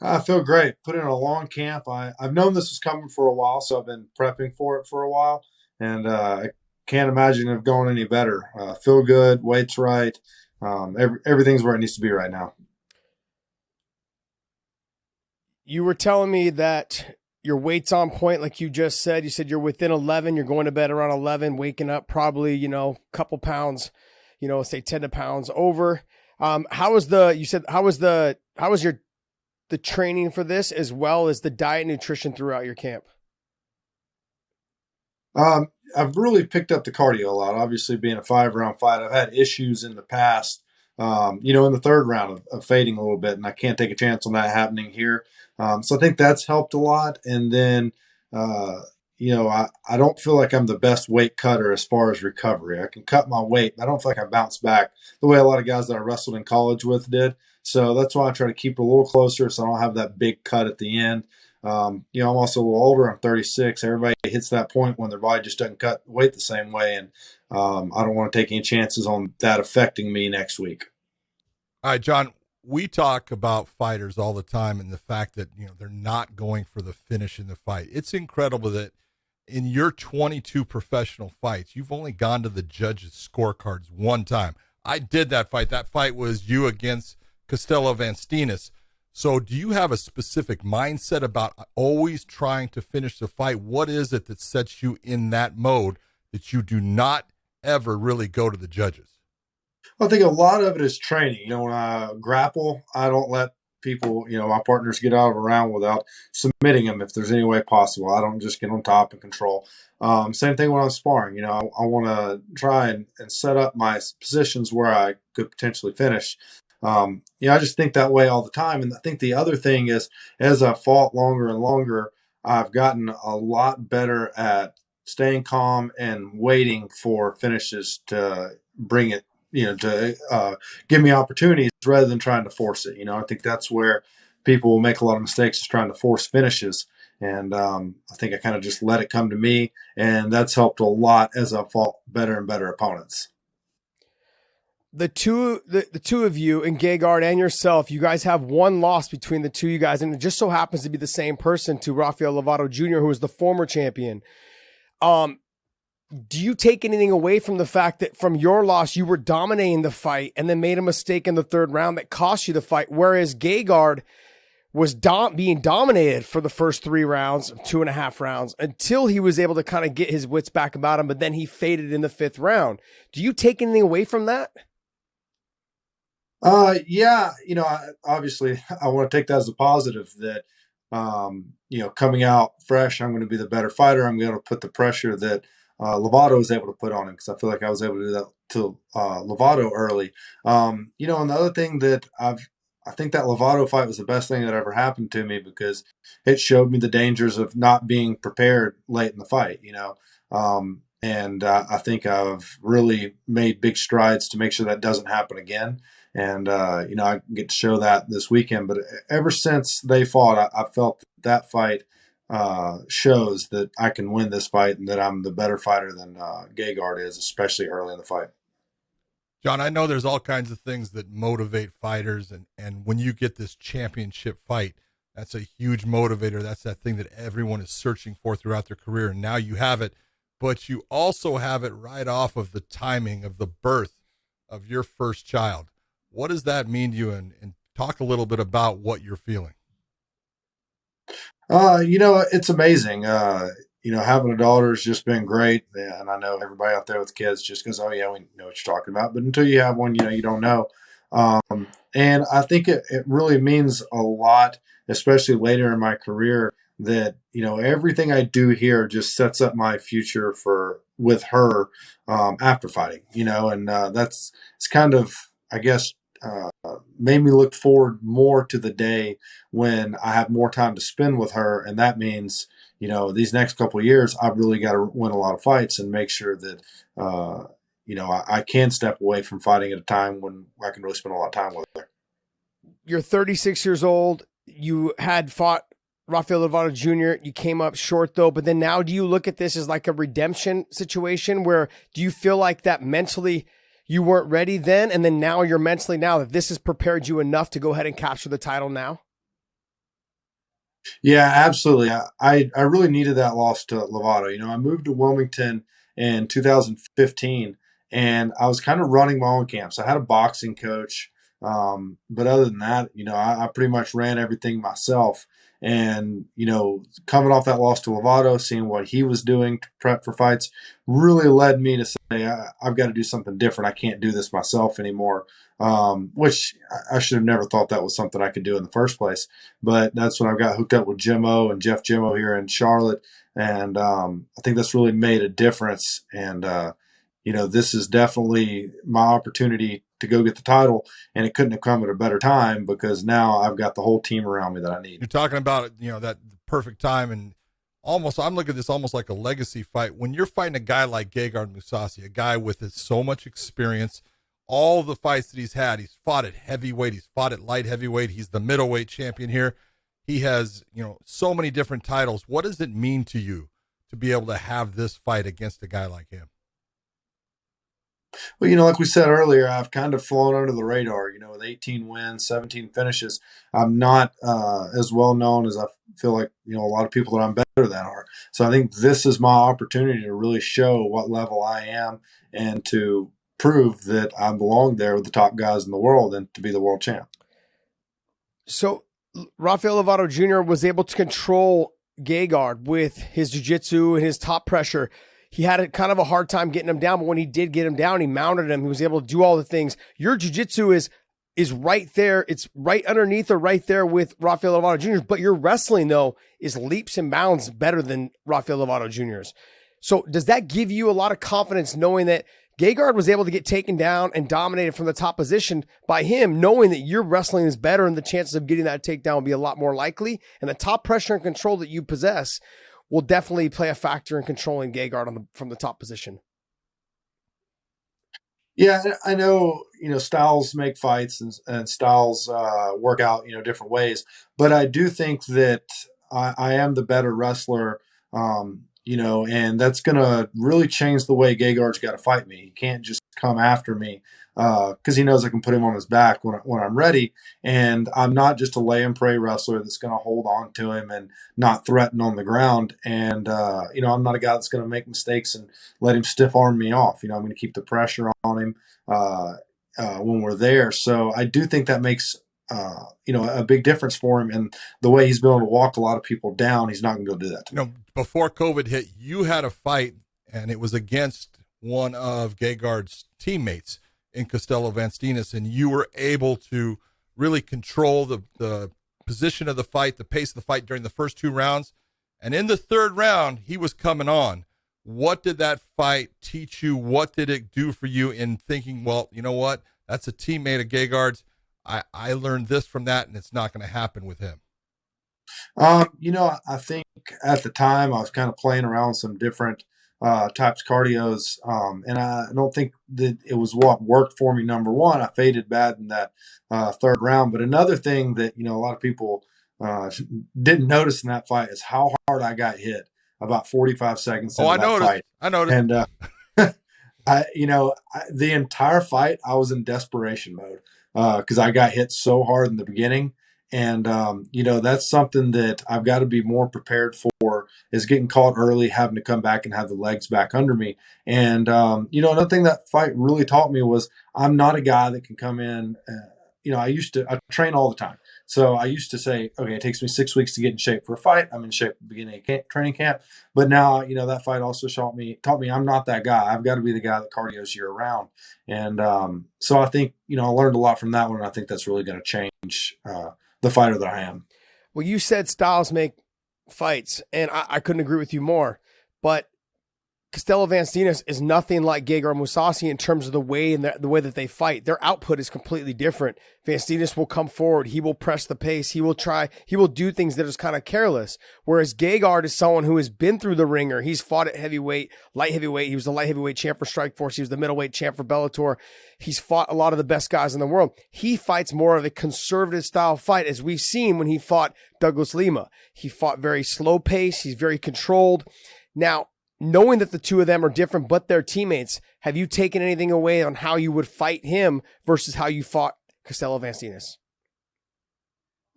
D: I feel great. Put in a long camp. I've known this was coming for a while, so I've been prepping for it for a while, and I can't imagine it going any better. Feel good, weight's right. Everything's where it needs to be right now.
C: You were telling me that your weight's on point, like you just said. You said you're within 11. You're going to bed around 11, waking up probably, a couple pounds, say 10 pounds over. How was the training for this, as well as the diet and nutrition throughout your camp?
D: I've really picked up the cardio a lot. Obviously, being a 5-round fight, I've had issues in the past, in the 3rd round of fading a little bit, and I can't take a chance on that happening here. So I think that's helped a lot. And then, I don't feel like I'm the best weight cutter as far as recovery. I can cut my weight, but I don't feel like I bounce back the way a lot of guys that I wrestled in college with did. So that's why I try to keep it a little closer so I don't have that big cut at the end. I'm also a little older. I'm 36. Everybody hits that point when their body just doesn't cut weight the same way. And I don't want to take any chances on that affecting me next week.
B: All right, John, we talk about fighters all the time and the fact that, they're not going for the finish in the fight. It's incredible that in your 22 professional fights, you've only gone to the judges' scorecards one time. I did that fight. That fight was you against Costello Vanstinas. So do you have a specific mindset about always trying to finish the fight? What is it that sets you in that mode that you do not ever really go to the judges?
D: I think a lot of it is training. When I grapple, I don't let people, my partners get out of a round without submitting them if there's any way possible. I don't just get on top and control. Same thing when I'm sparring. I want to try and set up my positions where I could potentially finish. I just think that way all the time. And I think the other thing is, as I've fought longer and longer, I've gotten a lot better at staying calm and waiting for finishes to bring it, to give me opportunities rather than trying to force it. I think that's where people will make a lot of mistakes, is trying to force finishes. And I think I kind of just let it come to me. And that's helped a lot as I've fought better and better opponents.
C: The two of you, and Gegard and yourself, you guys have one loss between the two of you guys, and it just so happens to be the same person, to Rafael Lovato Jr., who was the former champion. Do you take anything away from the fact that from your loss, you were dominating the fight and then made a mistake in the 3rd round that cost you the fight, whereas Gegard was being dominated for the first 3 rounds, 2.5 rounds, until he was able to kind of get his wits back about him, but then he faded in the 5th round. Do you take anything away from that?
D: Yeah, obviously I want to take that as a positive that, coming out fresh, I'm going to be the better fighter. I'm going to put the pressure that Lovato was able to put on him because I feel like I was able to do that to Lovato early. And the other thing that I think that Lovato fight was the best thing that ever happened to me because it showed me the dangers of not being prepared late in the fight, and I think I've really made big strides to make sure that doesn't happen again. And, I get to show that this weekend. But ever since they fought, I felt that fight shows that I can win this fight and that I'm the better fighter than Gegard is, especially early in the fight.
B: John, I know there's all kinds of things that motivate fighters. And when you get this championship fight, that's a huge motivator. That's that thing that everyone is searching for throughout their career. And now you have it. But you also have it right off of the timing of the birth of your first child. What does that mean to you? And talk a little bit about what you're feeling.
D: It's amazing. Having a daughter has just been great. And I know everybody out there with kids just goes, oh, yeah, we know what you're talking about. But until you have one, you don't know. And I think it really means a lot, especially later in my career, that, everything I do here just sets up my future with her after fighting, and it's kind of, I guess, made me look forward more to the day when I have more time to spend with her. And that means, these next couple of years, I've really got to win a lot of fights and make sure that, I can step away from fighting at a time when I can really spend a lot of time with her.
C: You're 36 years old. You had fought Rafael Lovato Jr. You came up short though, but then now do you look at this as like a redemption situation where do you feel like that mentally you weren't ready then, and then now you're mentally now that this has prepared you enough to go ahead and capture the title now?
D: Yeah, absolutely. I really needed that loss to Lovato. I moved to Wilmington in 2015, and I was kind of running my own camps. I had a boxing coach, but other than that, I pretty much ran everything myself. And, coming off that loss to Lovato, seeing what he was doing to prep for fights really led me to say, I've got to do something different. I can't do this myself anymore, which I should have never thought that was something I could do in the first place. But that's when I got hooked up with Jimmo and Jeff Jimmo here in Charlotte. And I think that's really made a difference. And, this is definitely my opportunity to go get the title, and it couldn't have come at a better time because now I've got the whole team around me that I need.
B: You're talking about, that perfect time, and I'm looking at this almost like a legacy fight. When you're fighting a guy like Gegard Mousasi, a guy with so much experience, all the fights that he's had, he's fought at heavyweight, he's fought at light heavyweight, he's the middleweight champion here. He has, so many different titles. What does it mean to you to be able to have this fight against a guy like him?
D: Well, like we said earlier, I've kind of flown under the radar, with 18 wins, 17 finishes. I'm not as well known as I feel like, a lot of people that I'm better than are. So I think this is my opportunity to really show what level I am and to prove that I belong there with the top guys in the world and to be the world champ.
C: So Rafael Lovato Jr. was able to control Gegard with his jiu-jitsu and his top pressure. He had a kind of a hard time getting him down, but when he did get him down, he mounted him. He was able to do all the things. Your jiu-jitsu is right there. It's right underneath or right there with Rafael Lovato Jr.'s, but your wrestling, though, is leaps and bounds better than Rafael Lovato Jr.'s. So does that give you a lot of confidence knowing that Gegard was able to get taken down and dominated from the top position by him, knowing that your wrestling is better and the chances of getting that takedown will be a lot more likely, and the top pressure and control that you possess will definitely play a factor in controlling Gegard from the top position?
D: Yeah, I know, styles make fights and styles work out, different ways. But I do think that I am the better wrestler, and that's going to really change the way Gegard's got to fight me. He can't just come after me because he knows I can put him on his back when I'm ready. And I'm not just a lay and pray wrestler that's going to hold on to him and not threaten on the ground. And, I'm not a guy that's going to make mistakes and let him stiff arm me off. I'm going to keep the pressure on him when we're there. So I do think that makes, a big difference for him. And the way he's been able to walk a lot of people down, he's not going to be able to do that to me.
B: Before COVID hit, you had a fight, and it was against one of Gegard's teammates. in Costello Vanstinas, and you were able to really control the position of the fight, the pace of the fight during the first 2 rounds. And in the 3rd round, he was coming on. What did that fight teach you? What did it do for you in thinking, well, you know what? That's a teammate of Gegard's. I learned this from that, and it's not going to happen with him.
D: I think at the time I was kind of playing around with some different types of cardios, and I don't think that it was what worked for me. Number one, I faded bad in that 3rd round. But another thing that, a lot of people didn't notice in that fight is how hard I got hit about 45 seconds into that fight.
B: I noticed.
D: And the entire fight, I was in desperation mode because I got hit so hard in the beginning. And, that's something that I've got to be more prepared for, is getting caught early, having to come back and have the legs back under me. And, another thing that fight really taught me was I'm not a guy that can come in. I train all the time. So I used to say, okay, it takes me 6 weeks to get in shape for a fight. I'm in shape at the beginning of training camp. But now, that fight also taught me I'm not that guy. I've got to be the guy that cardios year round. And so I think, I learned a lot from that one. And I think that's really going to change the fighter that I am.
C: Well, you said styles make fights, and I couldn't agree with you more. But Costello Vanstinas is nothing like GEGARD MOUSASI in terms of the way that they fight. Their output is completely different. Vanstinas will come forward. He will press the pace. He will do things that is kind of careless. Whereas GEGARD is someone who has been through the ringer. He's fought at heavyweight, light heavyweight. He was the light heavyweight champ for Strikeforce. He was the middleweight champ for Bellator. He's fought a lot of the best guys in the world. He fights more of a conservative style fight, as we've seen when he fought Douglas Lima. He fought very slow pace. He's very controlled. Now, knowing that the two of them are different, but they're teammates, have you taken anything away on how you would fight him versus how you fought Costello Vanstinas?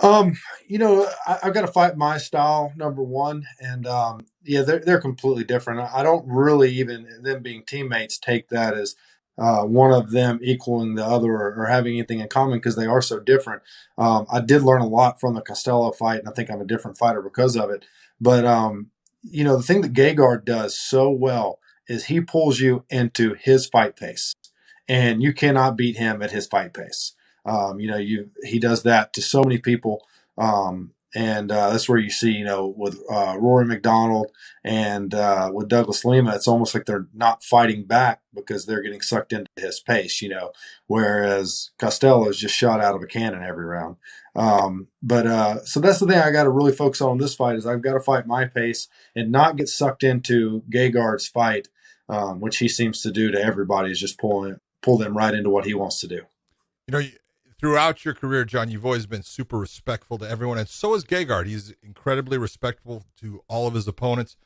D: I've got to fight my style, number one. And, they're completely different. I don't really, even them being teammates, take that as one of them equaling the other or having anything in common, because they are so different. I did learn a lot from the Costello fight, and I think I'm a different fighter because of it. But, the thing that Gegard does so well is he pulls you into his fight pace, and you cannot beat him at his fight pace. He does that to so many people. And that's where you see, with Rory McDonald and with Douglas Lima, it's almost like they're not fighting back because they're getting sucked into his pace, whereas Costello is just shot out of a cannon every round. So that's the thing I got to really focus on this fight, is I've got to fight my pace and not get sucked into Gegard's fight, which he seems to do to everybody, is just pull them right into what he wants to do.
B: Throughout your career, John, you've always been super respectful to everyone, and so is Gegard. He's incredibly respectful to all of his opponents.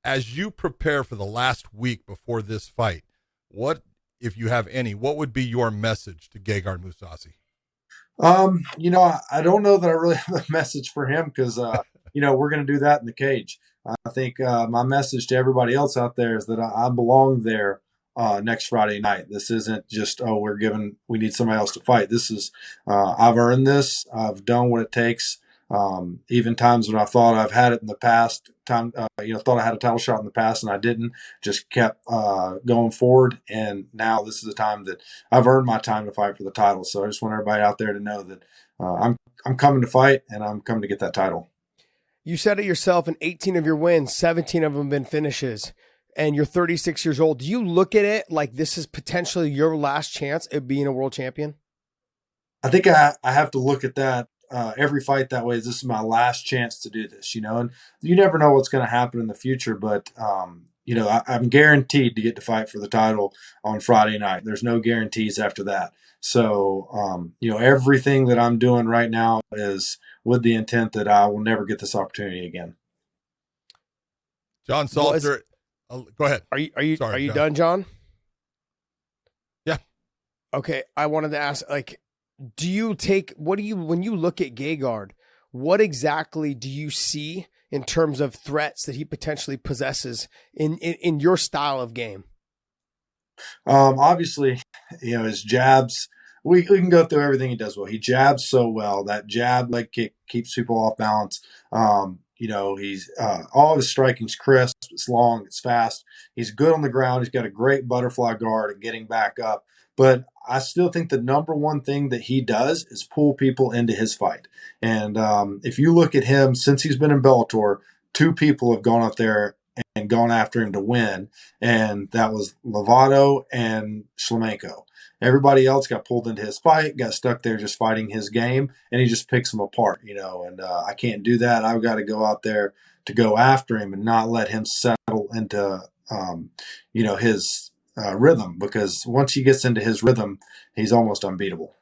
B: As you prepare for the last week before this fight, what, if you have any, what would be your message to GEGARD MOUSASI?
D: I don't know that I really have a message for him, because, we're going to do that in the cage. I think my message to everybody else out there is that I belong there next Friday night. This isn't just, we need somebody else to fight. This is, I've earned this. I've done what it takes. Even times when I thought I've had it in the past, thought I had a title shot in the past and I didn't, just kept going forward. And now this is the time that I've earned my time to fight for the title. So I just want everybody out there to know that I'm coming to fight, and I'm coming to get that title.
C: You said it yourself, in 18 of your wins, 17 of them have been finishes. And you're 36 years old. Do you look at it like this is potentially your last chance at being a world champion?
D: I think I have to look at that every fight that way. This is my last chance to do this, and you never know what's going to happen in the future. But, I'm guaranteed to get to fight for the title on Friday night. There's no guarantees after that. So, everything that I'm doing right now is with the intent that I will never get this opportunity again.
B: John Salter. Go ahead.
C: Are you
B: Sorry,
C: done, John?
B: Yeah.
C: Okay. I wanted to ask, when you look at Gegard, what exactly do you see in terms of threats that he potentially possesses in your style of game?
D: Obviously, his jabs, we can go through everything he does well. He jabs so well. That jab leg kick keeps people off balance. He's all of his striking's crisp, it's long, it's fast. He's good on the ground. He's got a great butterfly guard and getting back up. But I still think the number one thing that he does is pull people into his fight. And if you look at him, since he's been in Bellator, 2 people have gone up there and gone after him to win, and that was Lovato and Shlemenko. Everybody else got pulled into his fight, got stuck there just fighting his game, and he just picks them apart, and I can't do that. I've got to go out there to go after him and not let him settle into, his rhythm, because once he gets into his rhythm, he's almost unbeatable.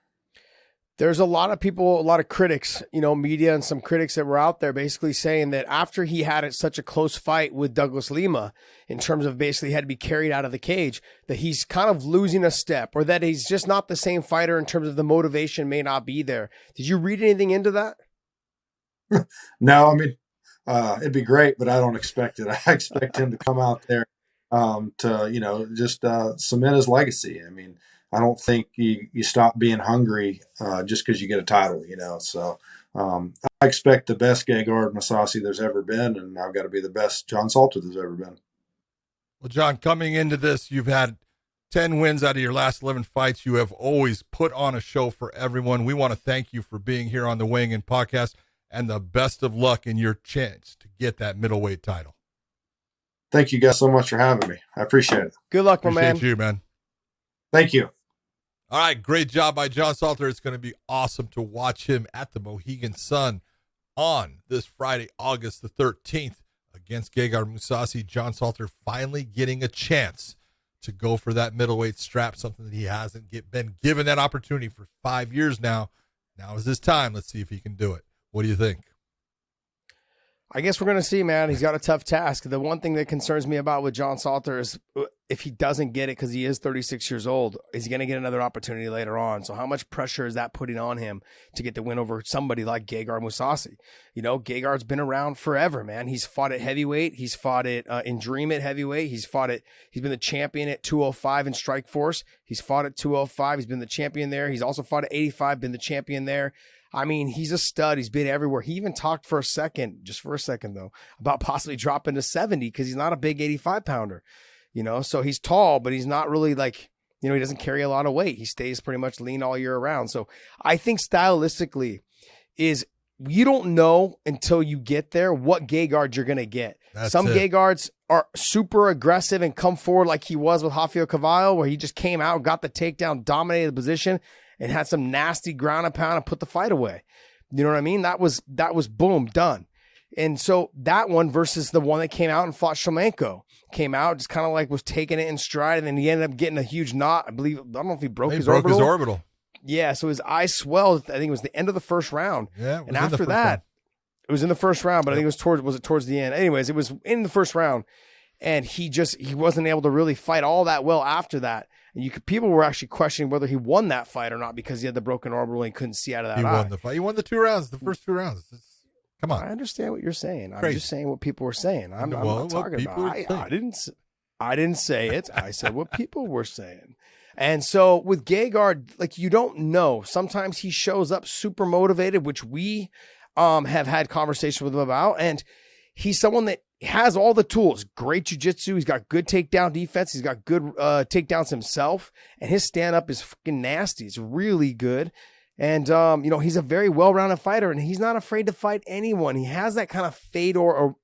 C: There's a lot of people, a lot of critics, media and some critics that were out there basically saying that after he had such a close fight with Douglas Lima, in terms of basically had to be carried out of the cage, that he's kind of losing a step, or that he's just not the same fighter in terms of the motivation may not be there. Did you read anything into that?
D: No, I mean, it'd be great, but I don't expect it. I expect him to come out there to, just cement his legacy. I mean, I don't think you stop being hungry just because you get a title, So I expect the best GEGARD Mousasi there's ever been, and I've got to be the best John Salter there's ever been.
B: Well, John, coming into this, you've had 10 wins out of your last 11 fights. You have always put on a show for everyone. We want to thank you for being here on the Weighing In podcast, and the best of luck in your chance to get that middleweight title.
D: Thank you guys so much for having me. I appreciate it.
C: Good luck, my man.
B: Appreciate you, man.
D: Thank you.
B: All right, great job by John Salter. It's going to be awesome to watch him at the Mohegan Sun on this Friday, August the 13th against GEGARD Mousasi. John Salter finally getting a chance to go for that middleweight strap, something that he hasn't been given that opportunity for 5 years now. Now is his time. Let's see if he can do it. What do you think?
C: I guess we're going to see, man. He's got a tough task. The one thing that concerns me about with John Salter is if he doesn't get it, because he is 36 years old, is he going to get another opportunity later on? So how much pressure is that putting on him to get the win over somebody like GEGARD Mousasi? GEGARD's been around forever, man. He's fought at heavyweight. He's fought at Interim at heavyweight. He's been the champion at 205 in Strikeforce. He's fought at 205. He's been the champion there. He's also fought at 85, been the champion there. I mean, he's a stud. He's been everywhere. He even talked just for a second though, about possibly dropping to 70 because he's not a big 85 pounder, so he's tall, but he's not really he doesn't carry a lot of weight. He stays pretty much lean all year around. So I think stylistically you don't know until you get there what GEGARD you're going to get. Some GEGARDs are super aggressive and come forward like he was with Rafael Carvalho, where he just came out, got the takedown, dominated the position, and had some nasty ground and pound and put the fight away. You know what I mean? That was boom, done. And so that one versus the one that came out and fought Shlemenko, came out, just kind of was taking it in stride, and then he ended up getting a huge knot. I don't know if he broke his orbital. Yeah, so his eyes swelled. I think it was the end of the first round.
B: Yeah,
C: and after that, it was in the first round, but I think it was towards the end. Anyways, it was in the first round, and he wasn't able to really fight all that well after that. And people were actually questioning whether he won that fight or not because he had the broken orbital and he couldn't see out of that
B: He
C: eye.
B: won the fight. He won the 2 rounds, the first 2 rounds. Come on.
C: I understand what you're saying.
B: Crazy.
C: I'm just saying what people were saying. I'm not talking about it. I didn't say it. I said what people were saying. And so with GEGARD, you don't know. Sometimes he shows up super motivated, which we have had conversations with him about. And he's someone that has all the tools. Great jiu-jitsu. He's got good takedown defense. He's got good takedowns himself. And his stand-up is fucking nasty. It's really good. And, he's a very well-rounded fighter, and he's not afraid to fight anyone. He has that kind of fade or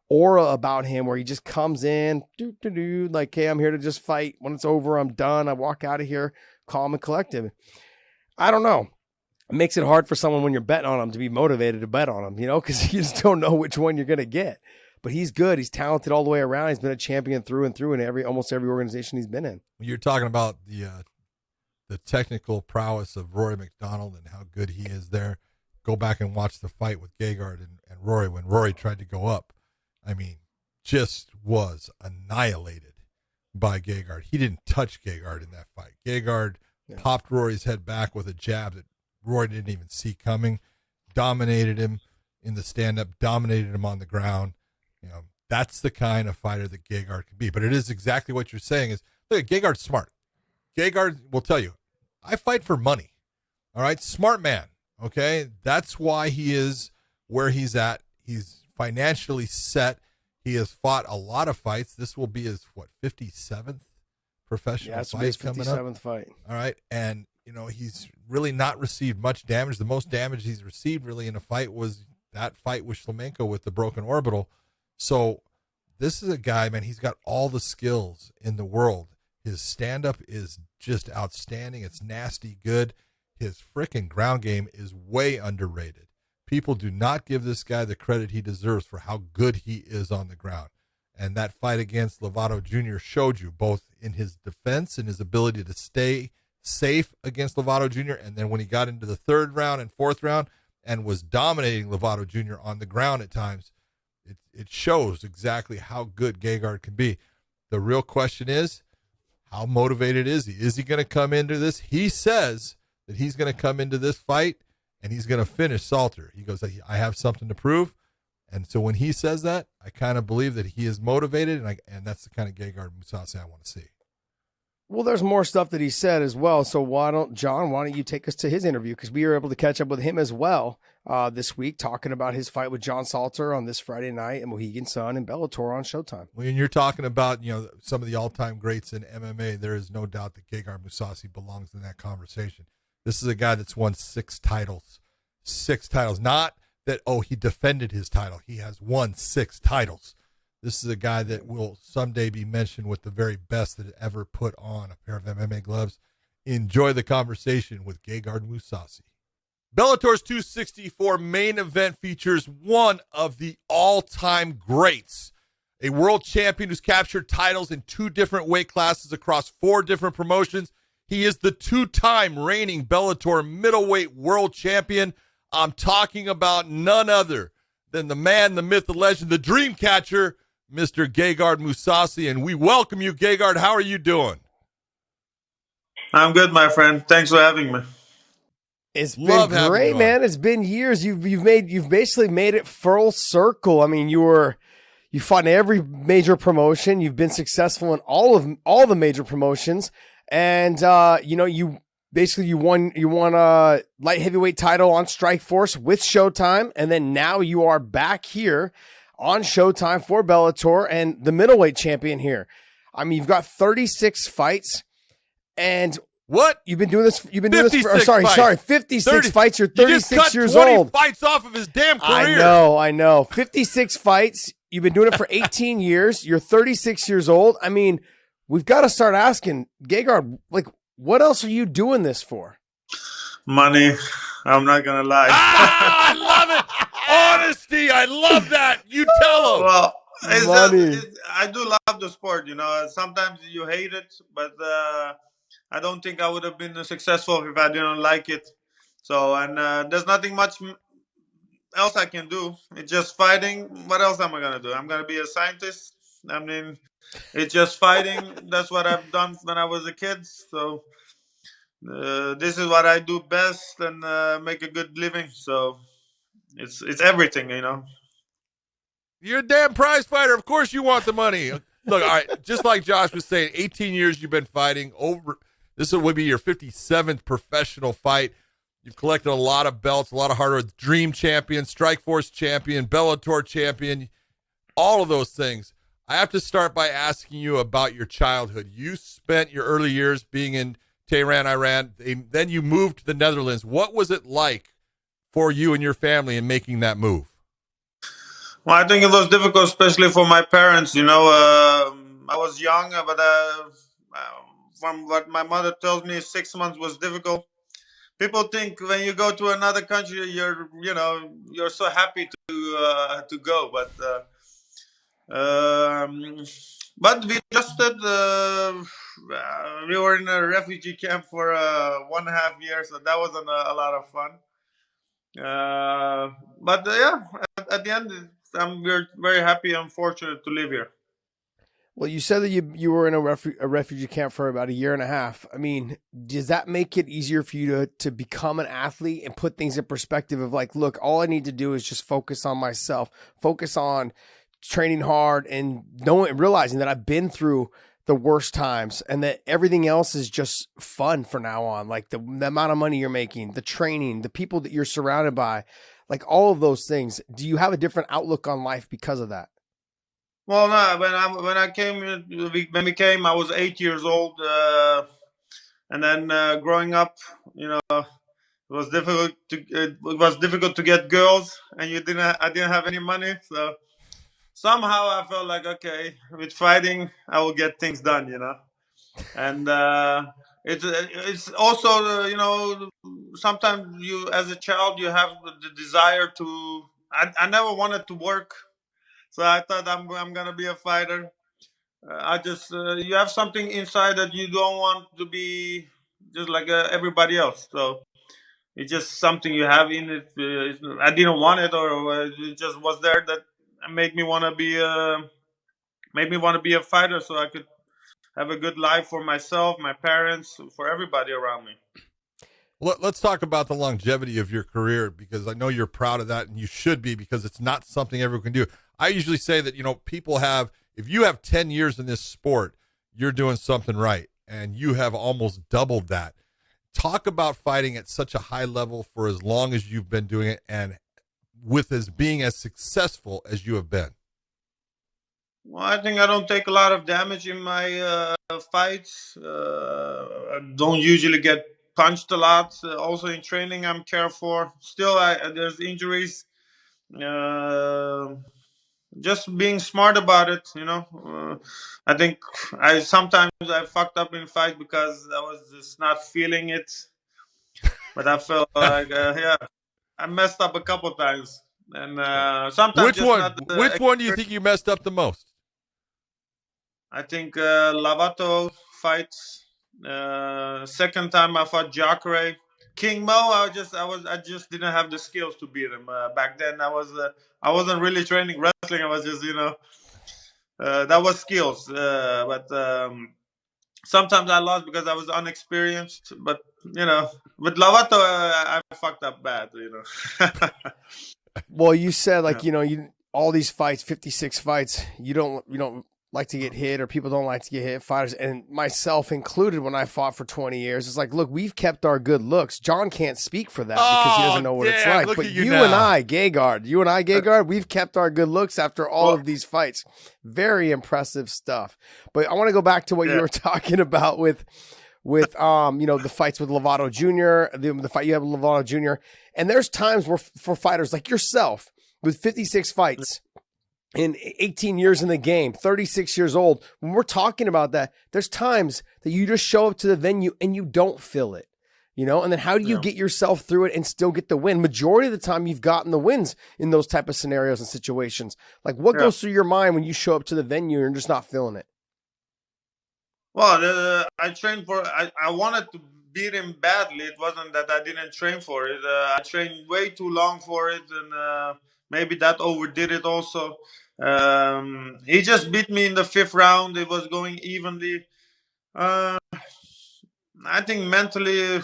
C: aura about him where he just comes in, hey, I'm here to just fight. When it's over, I'm done. I walk out of here calm and collected. I don't know. It makes it hard for someone when you're betting on him to be motivated to bet on him, because you just don't know which one you're going to get. But he's good. He's talented all the way around. He's been a champion through and through in almost every organization he's been in.
B: You're talking about the technical prowess of Rory McDonald and how good he is there. Go back and watch the fight with GEGARD and Rory when Rory tried to go up. I mean, just was annihilated by GEGARD. He didn't touch GEGARD in that fight. GEGARD popped Rory's head back with a jab that Rory didn't even see coming, dominated him in the stand-up, dominated him on the ground. That's the kind of fighter that GEGARD can be. But it is exactly what you're saying is, look, GEGARD's smart. GEGARD will tell you, I fight for money. All right? Smart man. Okay? That's why he is where he's at. He's financially set. He has fought a lot of fights. This will be his, 57th
C: Yeah,
B: professional
C: it's his
B: fight coming up.
C: 57th fight.
B: All right. And, he's really not received much damage. The most damage he's received really in a fight was that fight with Shlemenko with the broken orbital. So this is a guy, man, he's got all the skills in the world. His stand-up is just outstanding. It's nasty good. His freaking ground game is way underrated. People do not give this guy the credit he deserves for how good he is on the ground. And that fight against Lovato Jr. showed you both in his defense and his ability to stay safe against Lovato Jr. And then when he got into the third round and fourth round and was dominating Lovato Jr. on the ground at times, it shows exactly how good Gegard can be. The real question is, how motivated is he? Is he going to come into this? He says that he's going to come into this fight and he's going to finish Salter. He goes, I have something to prove. And so when he says that, I kind of believe that he is motivated, and that's the kind of Gegard Mousasi I want to see.
C: Well, there's more stuff that he said as well. So why don't you take us to his interview? Because we were able to catch up with him as well this week, talking about his fight with John Salter on this Friday night and Mohegan Sun and Bellator on Showtime.
B: When you're talking about, some of the all-time greats in MMA, there is no doubt that Gegard Mousasi belongs in that conversation. This is a guy that's won 6 titles. 6 titles. Not that, he defended his title. He has won 6 titles. This is a guy that will someday be mentioned with the very best that ever put on a pair of MMA gloves. Enjoy the conversation with Gegard Mousasi. Bellator's 264 main event features one of the all-time greats, a world champion who's captured titles in 2 different weight classes across 4 different promotions. He is the 2-time reigning Bellator middleweight world champion. I'm talking about none other than the man, the myth, the legend, the dream catcher, Mr. Gegard Mousasi, and we welcome you, Gegard. How are you doing?
E: I'm good, my friend. Thanks for having me.
C: It's been great, man. It's been years. You've basically made it full circle. I mean, you fought in every major promotion. You've been successful in all the major promotions, and you won a light heavyweight title on Strikeforce with Showtime, and then now you are back here on Showtime for Bellator and the middleweight champion here. I mean, you've got 36 fights, and
B: what?
C: You've been doing this for 56 fights. You're 36
B: you just cut
C: years
B: 20
C: old.
B: Fights off of his damn career.
C: I know. 56 fights. You've been doing it for 18 years. You're 36 years old. I mean, we've got to start asking, Gegard, what else are you doing this for?
E: Money. I'm not going to lie.
B: I love it. Honesty. I love that. You tell him.
E: Well,
C: Money.
E: I do love the sport. Sometimes you hate it, but I don't think I would have been successful if I didn't like it. So, and there's nothing much else I can do. It's just fighting. What else am I going to do? I'm going to be a scientist. I mean, it's just fighting. That's what I've done when I was a kid. So this is what I do best and make a good living. So it's everything,
B: You're a damn prize fighter. Of course you want the money. Look, all right, just like Josh was saying, 18 years you've been fighting. This would be your 57th professional fight. You've collected a lot of belts, a lot of hard work. Dream champion, Strikeforce champion, Bellator champion, all of those things. I have to start by asking you about your childhood. You spent your early years being in Tehran, Iran. Then you moved to the Netherlands. What was it like for you and your family in making that move?
E: Well, I think it was difficult, especially for my parents. I was young, but from what my mother tells me, 6 months was difficult. People think when you go to another country, you're so happy to go, but we adjusted. We were in a refugee camp for 1.5 years, so that wasn't a lot of fun. At the end, we're very happy and fortunate to live here.
C: Well, you said that you were in a refugee camp for about 1.5 years. I mean, does that make it easier for you to become an athlete and put things in perspective of look, all I need to do is just focus on myself, focus on training hard and realizing that I've been through the worst times and that everything else is just fun from now on. Like the amount of money you're making, the training, the people that you're surrounded by, all of those things. Do you have a different outlook on life because of that?
E: Well, no, when we came, I was 8 years old, and then growing up, it was difficult to get girls, and I didn't have any money, so somehow I felt like, okay, with fighting, I will get things done. And it's also, sometimes you, as a child, you have the desire to. I never wanted to work, so I thought I'm gonna be a fighter. I just You have something inside that you don't want to be just like everybody else. So it's just something you have in it. I didn't want it, or it just was there that made me want to be a fighter, so I could have a good life for myself, my parents, for everybody around me.
B: Let's talk about the longevity of your career, because I know you're proud of that, and you should be, because it's not something everyone can do. I usually say that, people have, if you have 10 years in this sport, you're doing something right, and you have almost doubled that. Talk about fighting at such a high level for as long as you've been doing it, and with as being as successful as you have been.
E: Well, I think I don't take a lot of damage in my fights. I don't usually get punched a lot. Also in training, I'm careful. Still, there's injuries. Uh, just being smart about it. I think I fucked up in fight because I was just not feeling it. But I felt like, yeah, I messed up a couple times, and sometimes
B: Which
E: just
B: one?
E: not.
B: Which one do you think you messed up the most?
E: I think Lavato fights. Second time I fought Jacare. King Mo, I just didn't have the skills to beat him. Back then, I wasn't really training wrestling. I was just, that was skills. But sometimes I lost because I was unexperienced. But with Lavato, I fucked up bad.
C: Well, you said like,
E: Yeah.
C: you all these fights, 56 fights, you don't like to get hit, or people don't like to get hit, fighters, and myself included, when I fought for 20 years. It's like, look, we've kept our good looks. John can't speak for that because he doesn't know what it's like.
B: Look
C: But
B: at you
C: you
B: now.
C: and I, Gegard, we've kept our good looks after all of these fights. Very impressive stuff. But I want to go back to what you were talking about with the fights with Lovato Jr., the fight you have with Lovato Jr. And there's times where, for fighters like yourself, with 56 fights in 18 years in the game, 36 years old, when we're talking about that, there's times that you just show up to the venue and you don't feel it, and then how do you get yourself through it and still get the win? Majority of the time you've gotten the wins in those type of scenarios and situations. Like, what goes through your mind when you show up to the venue and you're just not feeling it?
E: Well, I trained for. I wanted to beat him badly. It wasn't that I didn't train for it. I trained way too long for it, and maybe that overdid it also. He just beat me in the fifth round. It was going evenly. Uh, I think mentally,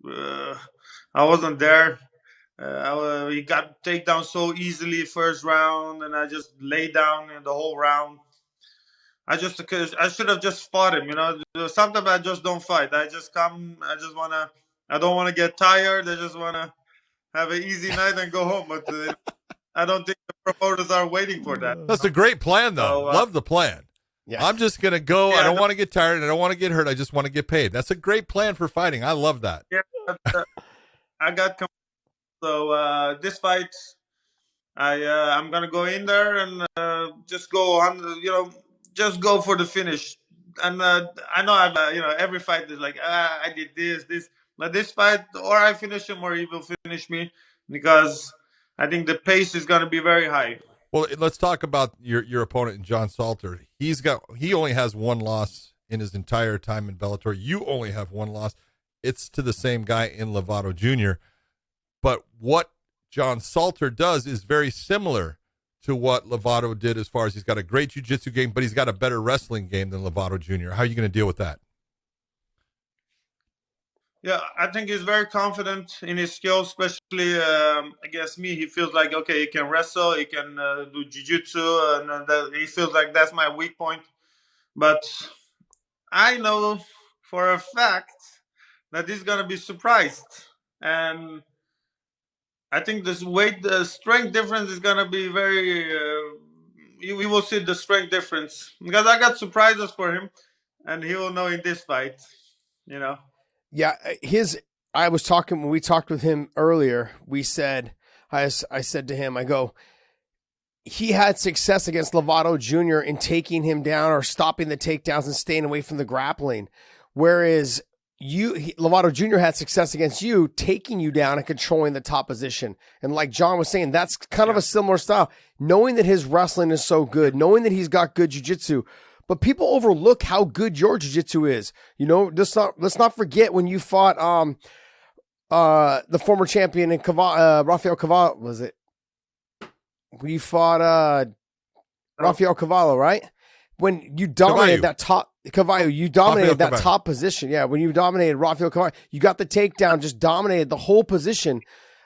E: I wasn't there. He got takedown so easily first round, and I just lay down in the whole round. I should have just fought him. Sometimes I just don't fight. I just come. I don't wanna get tired. I just wanna have an easy night and go home. But I don't think the promoters are waiting for that.
B: That's a great plan, though.
E: So,
B: Love the plan.
C: Yeah.
B: I'm just going to go.
E: Yeah,
B: I don't want to get tired. I don't want to get hurt. I just want to get paid. That's a great plan for fighting. I love that.
E: Yeah, but, I got so this fight, I'm gonna go in there and just go on. Just go for the finish. And I know every fight is like, I did this. But this fight, or I finish him, or he will finish me, because I think the pace is gonna be very high.
B: Well, let's talk about your opponent, John Salter. He only has one loss in his entire time in Bellator. You only have one loss. It's to the same guy in Lovato Jr. But what John Salter does is very similar to what Lovato did, as far as he's got a great jiu-jitsu game, but he's got a better wrestling game than Lovato Jr. How are you going to deal with that?
E: Yeah, I think he's very confident in his skills, especially against me. He feels like, okay, he can wrestle, he can do jiu-jitsu, and he feels like that's my weak point. But I know for a fact that he's gonna be surprised, and I think the strength difference is gonna be very you will see the strength difference, because I got surprises for him, and he will know in this fight. You know.
C: Yeah, I was talking when we talked with him earlier. We said, I said to him, I go, he had success against Lovato Jr. in taking him down or stopping the takedowns and staying away from the grappling, whereas Lovato Jr. had success against you, taking you down and controlling the top position. And like John was saying, that's kind of a similar style. Knowing that his wrestling is so good, knowing that he's got good jiu-jitsu, but people overlook how good your jiu-jitsu is. You know, let's not forget when you fought the former champion in Rafael Cavallo, was it? When you fought Rafael Cavallo, right? When you dominated that top Cavallo, you dominated that top position. Yeah, when you dominated Rafael Cavallo, you got the takedown, just dominated the whole position.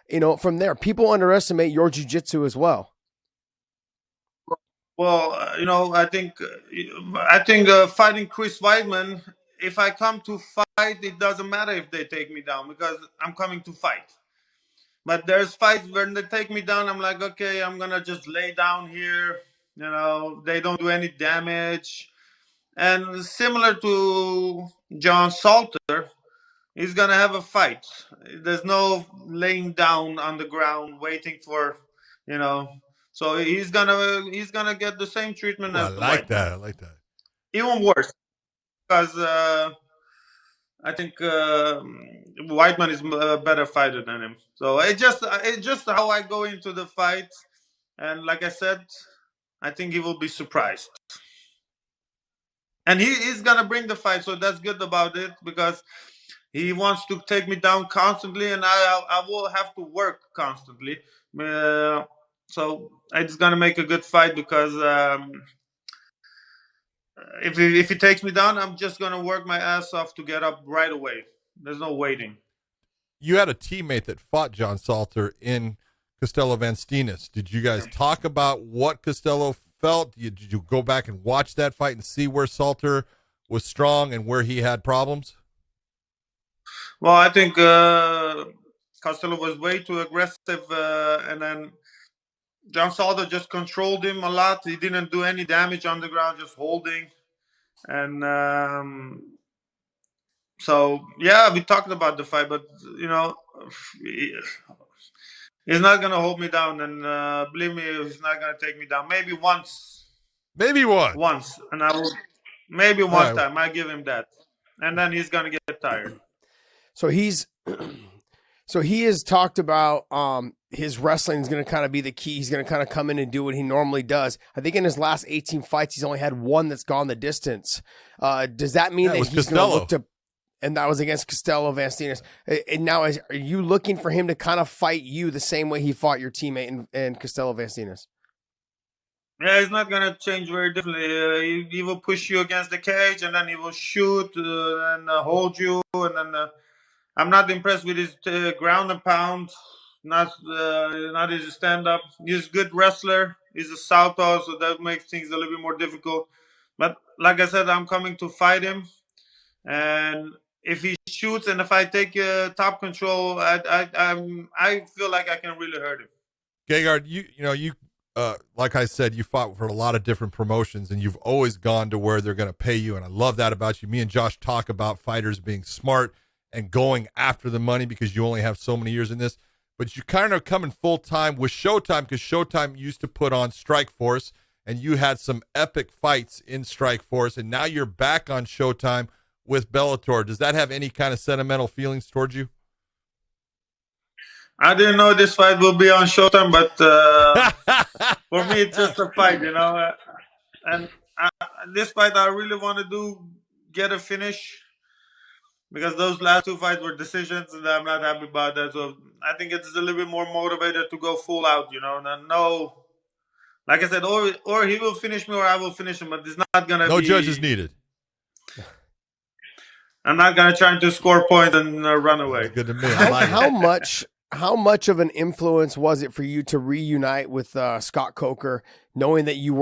C: You know, from there, people underestimate your jiu-jitsu as well.
E: Well, you know, I think fighting Chris Weidman, if I come to fight, it doesn't matter if they take me down, because I'm coming to fight. But there's fights when they take me down, I'm like, okay, I'm gonna just lay down here. You know, they don't do any damage. And similar to John Salter, he's gonna have a fight. There's no laying down on the ground waiting for, you know. So he's gonna get the same treatment as the White man.
B: I like that.
E: Even worse, because I think Whiteman is a better fighter than him. So it's just how I go into the fight, and like I said, I think he will be surprised, and he's gonna bring the fight. So that's good about it, because he wants to take me down constantly, and I will have to work constantly. So it's gonna make a good fight, because if he takes me down, I'm just gonna work my ass off to get up right away. There's no waiting.
B: You had a teammate that fought John Salter in Costello Van Steenis. Did you guys talk about what Costello felt? Did you go back and watch that fight and see where Salter was strong and where he had problems?
E: Well, I think Costello was way too aggressive, and then John Salter just controlled him a lot. He didn't do any damage on the ground, just holding. And so, yeah, we talked about the fight, but, you know, he's not going to hold me down. And believe me, he's not going to take me down. Maybe once.
B: Maybe once.
E: Once. And I will, maybe one time. I give him that. And then he's going to get tired.
C: So he has talked about his wrestling is going to kind of be the key. He's going to kind of come in and do what he normally does. I think in his last 18 fights, he's only had one that's gone the distance. Does that mean that he's going to look to, and that was against Costello Van Steenis. And now are you looking for him to kind of fight you the same way he fought your teammate in Costello Van Steenis?
E: Yeah, he's not going to change very differently. He will push you against the cage, and then he will shoot and hold you, and then I'm not impressed with his ground and pound, not his stand-up. He's a good wrestler. He's a southpaw, so that makes things a little bit more difficult. But like I said, I'm coming to fight him. And if he shoots and if I take top control, I feel like I can really hurt him.
B: Gegard, you like I said, you fought for a lot of different promotions, and you've always gone to where they're going to pay you, and I love that about you. Me and Josh talk about fighters being smart and going after the money because you only have so many years in this, but you kind of coming full time with Showtime, because Showtime used to put on Strikeforce, and you had some epic fights in Strikeforce, and now you're back on Showtime with Bellator. Does that have any kind of sentimental feelings towards you?
E: I didn't know this fight will be on Showtime, but for me, it's just a fight, you know. And this fight, I really want to get a finish, because those last two fights were decisions, and I'm not happy about that. So I think it's a little bit more motivated to go full out, you know. And no, like I said, or he will finish me or I will finish him, but it's not going to be.
B: No judges needed.
E: I'm not going to try to score points and run away.
B: That's good to me.
C: How much of an influence was it for you to reunite with Scott Coker, knowing that you'd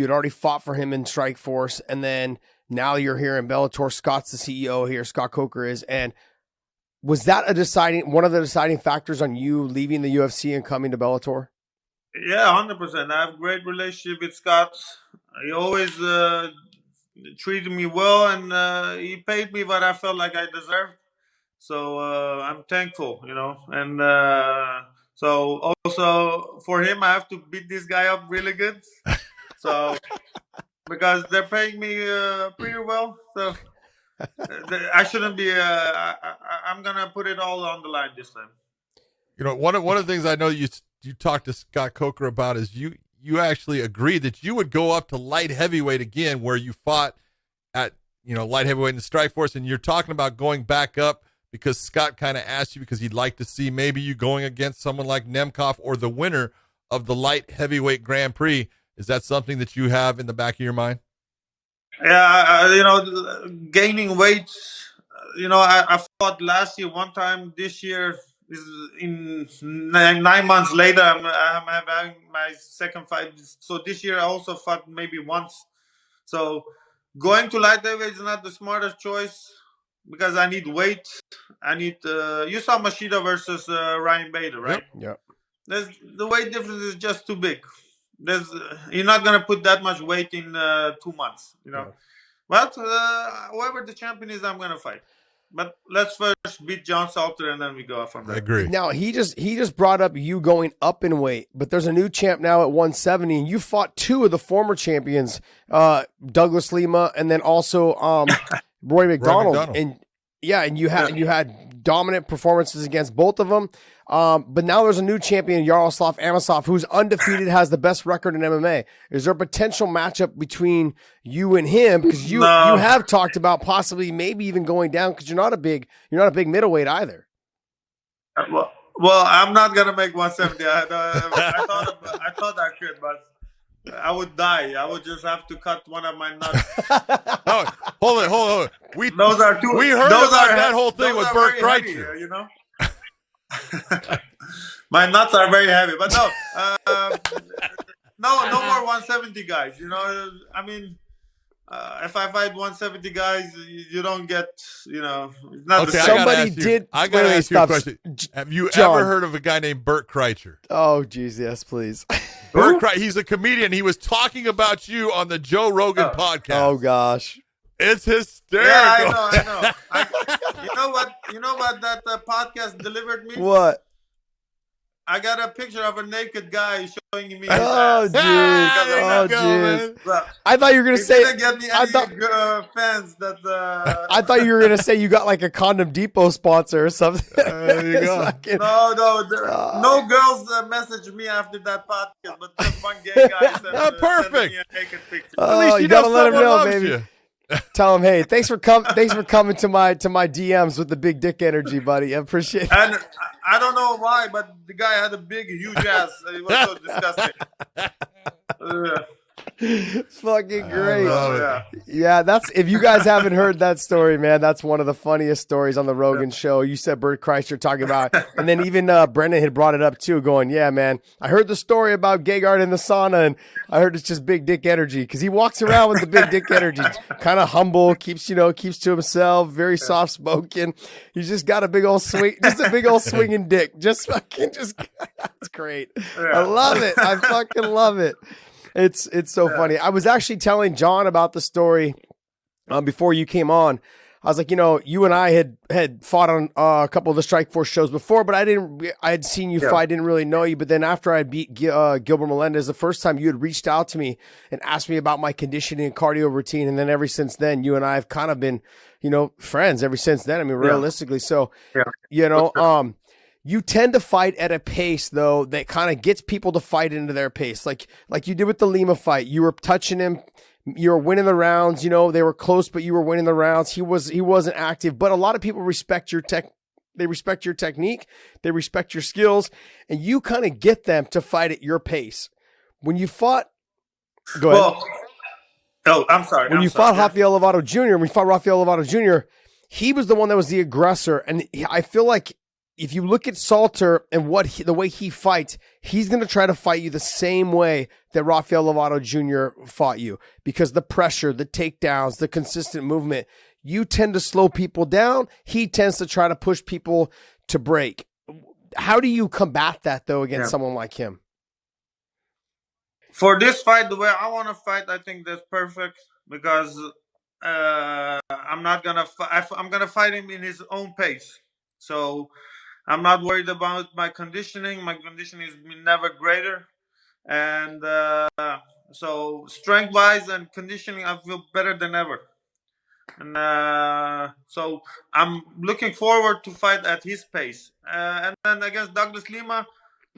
C: already fought for him in Strikeforce, and then now you're here in Bellator? Scott's the CEO here. Scott Coker is. And was that one of the deciding factors on you leaving the UFC and coming to Bellator?
E: Yeah, 100%. I have great relationship with Scott. He always treated me well, and he paid me what I felt like I deserved. So I'm thankful, and so also for him, I have to beat this guy up really good. So because they're paying me pretty well, so I shouldn't be. I'm gonna put it all on the line this time.
B: One of the things I know you talked to Scott Coker about is you actually agreed that you would go up to light heavyweight again, where you fought at light heavyweight in the Strikeforce, and you're talking about going back up because Scott kind of asked you because he'd like to see maybe you going against someone like Nemkov or the winner of the light heavyweight Grand Prix. Is that something that you have in the back of your mind?
E: Yeah, gaining weight. I fought last year one time. This year is in 9 months later. I'm having my second fight. So this year I also fought maybe once. So going to light heavyweight is not the smartest choice because I need weight. I need. You saw Machida versus Ryan Bader, right?
C: Yep.
E: The weight difference is just too big. You're not gonna put that much weight in 2 months,
C: Yeah.
E: But whoever the champion is, I'm gonna fight. But let's first beat John Salter, and then we go from there.
B: I agree.
C: Now he just brought up you going up in weight, but there's a new champ now at 170, and you fought two of the former champions, Douglas Lima, and then also Roy McDonald. And you had dominant performances against both of them. But now there's a new champion, Yaroslav Amosov, who's undefeated, has the best record in MMA. Is there a potential matchup between you and him? Because you have talked about possibly maybe even going down because you're not a big middleweight either.
E: Well, I'm not gonna make 170. I thought I could, but I would die. I would just have to cut one of my nuts.
B: Oh, hold on. We heard about that whole thing with Bert Kreischer.
E: My nuts are very heavy, but no more 170 guys. I mean, if I fight 170 guys, you don't get. It's not
B: okay,
E: the same.
B: I gotta ask you a question. Have you ever heard of a guy named Bert Kreischer?
C: Oh, geez, yes, please.
B: Bert Kreischer, he's a comedian. He was talking about you on the Joe Rogan podcast.
C: Oh gosh.
B: It's hysterical.
E: Yeah, I know. You know what that podcast delivered me?
C: What?
E: I got a picture of a naked guy showing me his
C: Oh,
E: ass.
C: jeez. I thought you were going to say...
E: didn't get me any fans that...
C: I thought you were going to say you got like a Condom Depot sponsor or something.
B: There you go.
E: No girls messaged me after that podcast, but just one gay guy sent me a naked picture.
B: At least
C: you got to let him know,
B: loves
C: baby.
B: you.
C: Tell him, hey, thanks for coming to my DMs with the big dick energy, buddy. I appreciate it.
E: And I don't know why, but the guy had a big, huge ass. It was so disgusting.
C: It's fucking great.
B: Oh,
C: Yeah, that's, if you guys haven't heard that story, man, that's one of the funniest stories on the Rogan show. You said Bert Kreischer talking about, and then even Brendan had brought it up too, going, yeah, man, I heard the story about Gegard in the sauna, and I heard it's just big dick energy, because he walks around with the big dick energy, kind of humble, keeps to himself, very soft spoken. He's just got a big old swing, just a big old swinging dick. It's great. I love it. I fucking love it. It's so funny. I was actually telling John about the story before you came on. I was like, you and I had fought on a couple of the Strikeforce shows before, but I had seen you fight, didn't really know you. But then after I beat Gilbert Melendez, the first time you had reached out to me and asked me about my conditioning and cardio routine. And then ever since then, you and I have kind of been, friends ever since then. I mean, realistically. So, you tend to fight at a pace, though, that kind of gets people to fight into their pace. Like you did with the Lima fight. You were touching him. You were winning the rounds. They were close, but you were winning the rounds. He wasn't active. But a lot of people respect your they respect your technique. They respect your skills. And you kind of get them to fight at your pace. When you fought... Go ahead.
E: I'm sorry.
C: When you fought Rafael Lovato Jr., he was the one that was the aggressor. And I feel like if you look at Salter and the way he fights, he's going to try to fight you the same way that Rafael Lovato Jr. fought you, because the pressure, the takedowns, the consistent movement, you tend to slow people down. He tends to try to push people to break. How do you combat that, though, against someone like him?
E: For this fight, the way I want to fight, I think that's perfect because I'm not gonna. I'm gonna fight him in his own pace. So I'm not worried about my conditioning. My conditioning is never greater, and so strength-wise and conditioning, I feel better than ever. And so I'm looking forward to fight at his pace. And then against Douglas Lima,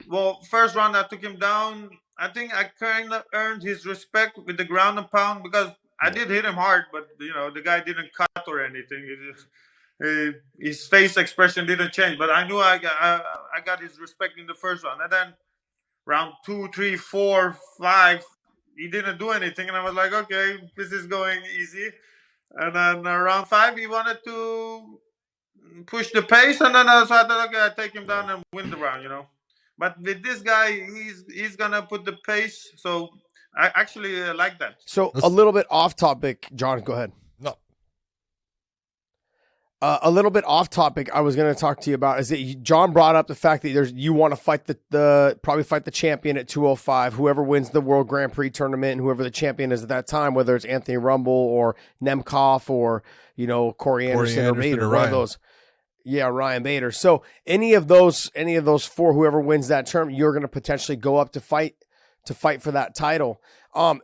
E: well, first round I took him down. I think I kind of earned his respect with the ground and pound because I did hit him hard, but the guy didn't cut or anything. His face expression didn't change, but I knew I got his respect in the first round, and then round 2, 3, 4, 5, he didn't do anything, and I was like, okay, this is going easy. And then round 5, he wanted to push the pace, and then so I thought, okay, I take him down and win the round. But with this guy, he's gonna put the pace, so I actually like that.
C: So a little bit off topic, John. Go ahead.
B: No.
C: A little bit off topic. I was going to talk to you about is that John brought up the fact that you want to fight probably fight the champion at 205. Whoever wins the World Grand Prix tournament, and whoever the champion is at that time, whether it's Anthony Rumble or Nemkov or Corey Anderson or Bader, one of those. Yeah, Ryan Bader. So any of those four, whoever wins that term, you're going to potentially go up to fight for that title.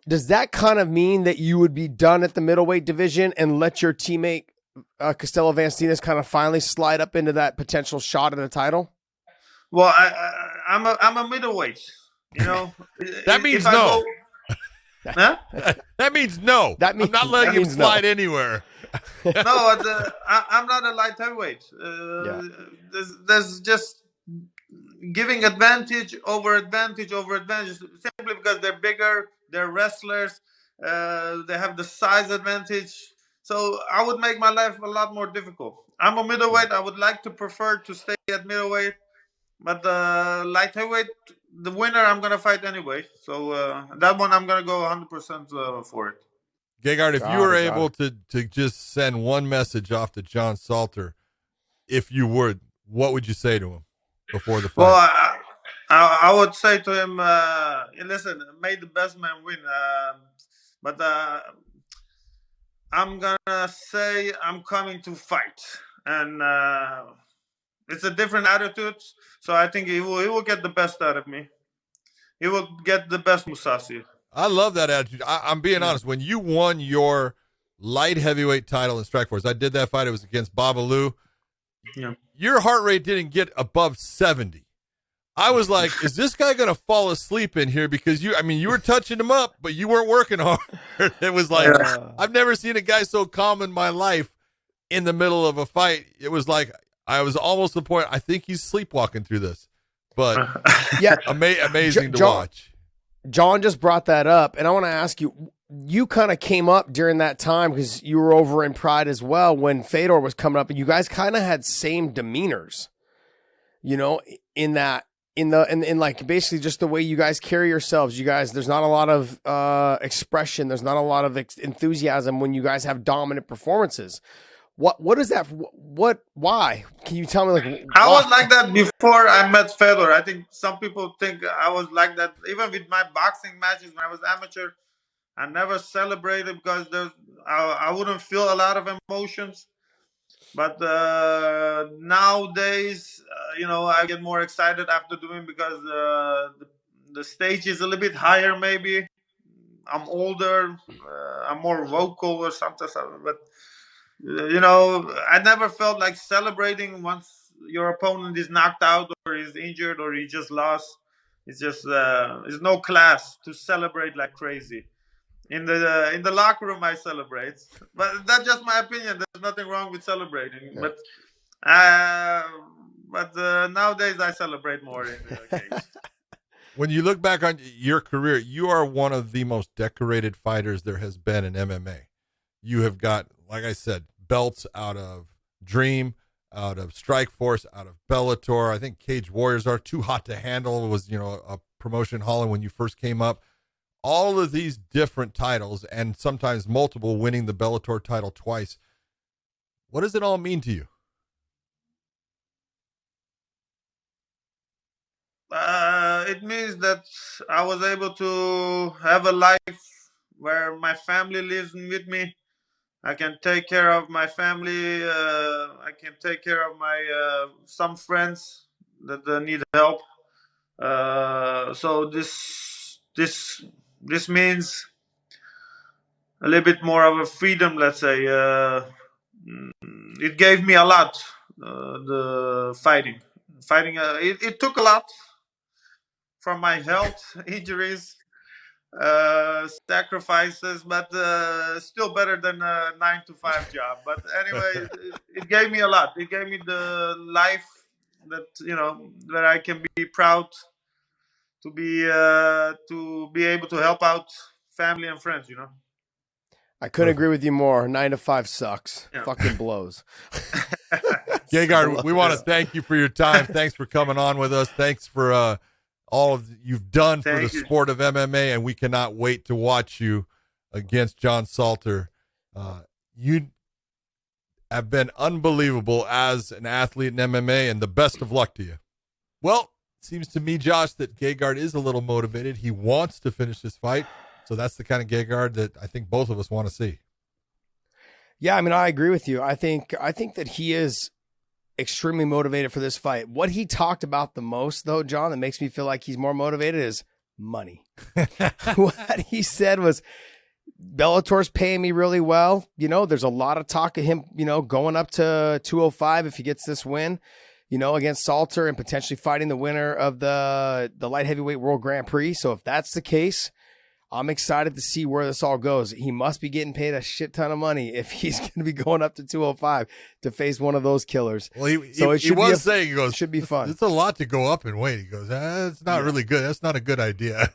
C: Does that kind of mean that you would be done at the middleweight division and let your teammate Costello Vanstinas kind of finally slide up into that potential shot at a title?
E: Well, I'm a middleweight.
B: That means no.
E: Huh?
B: That means no. I'm not letting him slide anywhere.
E: No, I'm not a light heavyweight. There's just giving advantage over advantage simply because they're bigger, they're wrestlers, they have the size advantage. So I would make my life a lot more difficult. I'm a middleweight. I would like to prefer to stay at middleweight, but light heavyweight, the winner, I'm gonna fight anyway. So that one, I'm gonna go 100% for it.
B: Gegard, if you were able to just send one message off to John Salter, if you would, what would you say to him before the fight?
E: Well, I would say to him, listen, may the best man win. But I'm going to say I'm coming to fight. And it's a different attitude. So I think he will get the best out of me. He will get the best Mousasi.
B: I love that attitude. I'm being honest. When you won your light heavyweight title in Strikeforce, I did that fight. It was against Babalu.
E: Yeah.
B: Your heart rate didn't get above 70. I was like, is this guy going to fall asleep in here? Because you were touching him up, but you weren't working hard. It was like, I've never seen a guy so calm in my life in the middle of a fight. It was like, I was almost to the point, I think he's sleepwalking through this. But
C: yeah,
B: amazing to watch.
C: John just brought that up, and I want to ask you, you kind of came up during that time because you were over in Pride as well when Fedor was coming up, and you guys kind of had same demeanors, in like basically just the way you guys carry yourselves. You guys, there's not a lot of expression. There's not a lot of enthusiasm when you guys have dominant performances. What is that? Why? Can you tell me?
E: I was like that before I met Fedor. I think some people think I was like that even with my boxing matches when I was amateur. I never celebrated because I wouldn't feel a lot of emotions. But nowadays, I get more excited after doing because the stage is a little bit higher. Maybe I'm older. I'm more vocal or something. But I never felt like celebrating once your opponent is knocked out or is injured or he just lost. It's just there's no class to celebrate like crazy. In the locker room, I celebrate, but that's just my opinion. There's nothing wrong with celebrating, but nowadays I celebrate more in the case.
B: When you look back on your career, you are one of the most decorated fighters there has been in MMA. You have got, like I said, belts out of Dream, out of Strikeforce, out of Bellator. I think Cage Warriors are Too Hot to Handle was, a promotion in Holland when you first came up. All of these different titles and sometimes multiple, winning the Bellator title twice. What does it all mean to you?
E: It means that I was able to have a life where my family lives with me. I can take care of my family. I can take care of my some friends that need help. So this means a little bit more of a freedom, let's say. It gave me a lot. The fighting. It took a lot from my health, injuries, sacrifices, but still better than a 9 to 5 job. But anyway, it gave me a lot. It gave me the life that that I can be proud to be able to help out family and friends.
C: I couldn't agree with you more. 9 to 5 sucks.
E: Yeah.
C: Fucking blows.
B: Gegard, we want to thank you for your time. Thanks for coming on with us. Thanks for all of you've done for the sport of MMA, and we cannot wait to watch you against John Salter. You have been unbelievable as an athlete in MMA, and the best of luck to you. Well, it seems to me, Josh, that Gegard is a little motivated. He wants to finish this fight, so that's the kind of Gegard that I think both of us want to see.
C: Yeah, I mean, I agree with you. I think that he is extremely motivated for this fight. What he talked about the most, though, John, that makes me feel like he's more motivated is money. What he said was, Bellator's paying me really well. There's a lot of talk of him, going up to 205 if he gets this win, against Salter and potentially fighting the winner of the light heavyweight World Grand Prix. So if that's the case, I'm excited to see where this all goes. He must be getting paid a shit ton of money if he's going to be going up to 205 to face one of those killers.
B: Well, he was saying, he goes,
C: it should be fun.
B: It's a lot to go up in weight. He goes, it's not really good. That's not a good idea.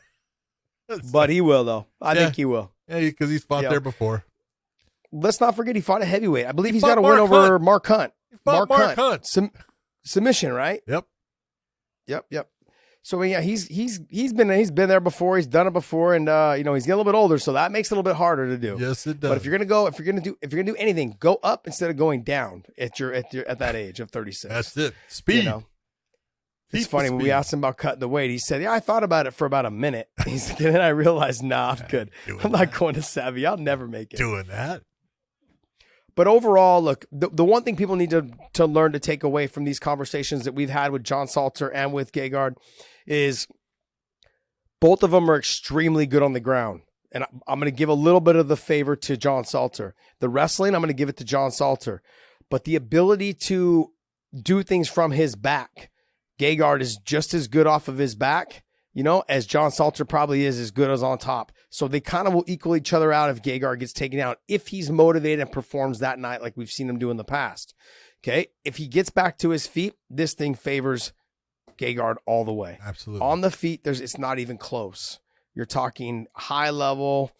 C: But he will, though. I think he will.
B: Yeah, because he's fought there before.
C: Let's not forget he fought a heavyweight. I believe he's got a win over Mark Hunt.
B: Mark Hunt.
C: Submission, right? Yep. So yeah, he's been there before. He's done it before, and he's getting a little bit older, so that makes it a little bit harder to do.
B: Yes, it does.
C: But if you're gonna do anything, go up instead of going down at that age of 36.
B: That's it. Speed.
C: It's funny when we asked him about cutting the weight. He said, "Yeah, I thought about it for about a minute." He's like, and then I realized, nah, I'm good. I'm not going to Savvy. I'll never make it
B: doing that.
C: But overall, look, the one thing people need to learn to take away from these conversations that we've had with John Salter and with Gegard is both of them are extremely good on the ground. And I'm going to give a little bit of the favor to John Salter. The wrestling, I'm going to give it to John Salter. But the ability to do things from his back, Gegard is just as good off of his back, as John Salter probably is as good as on top. So they kind of will equal each other out if Gegard gets taken out, if he's motivated and performs that night like we've seen him do in the past. Okay? If he gets back to his feet, this thing favors Gegard all the way.
B: Absolutely.
C: On the feet, it's not even close. You're talking high level,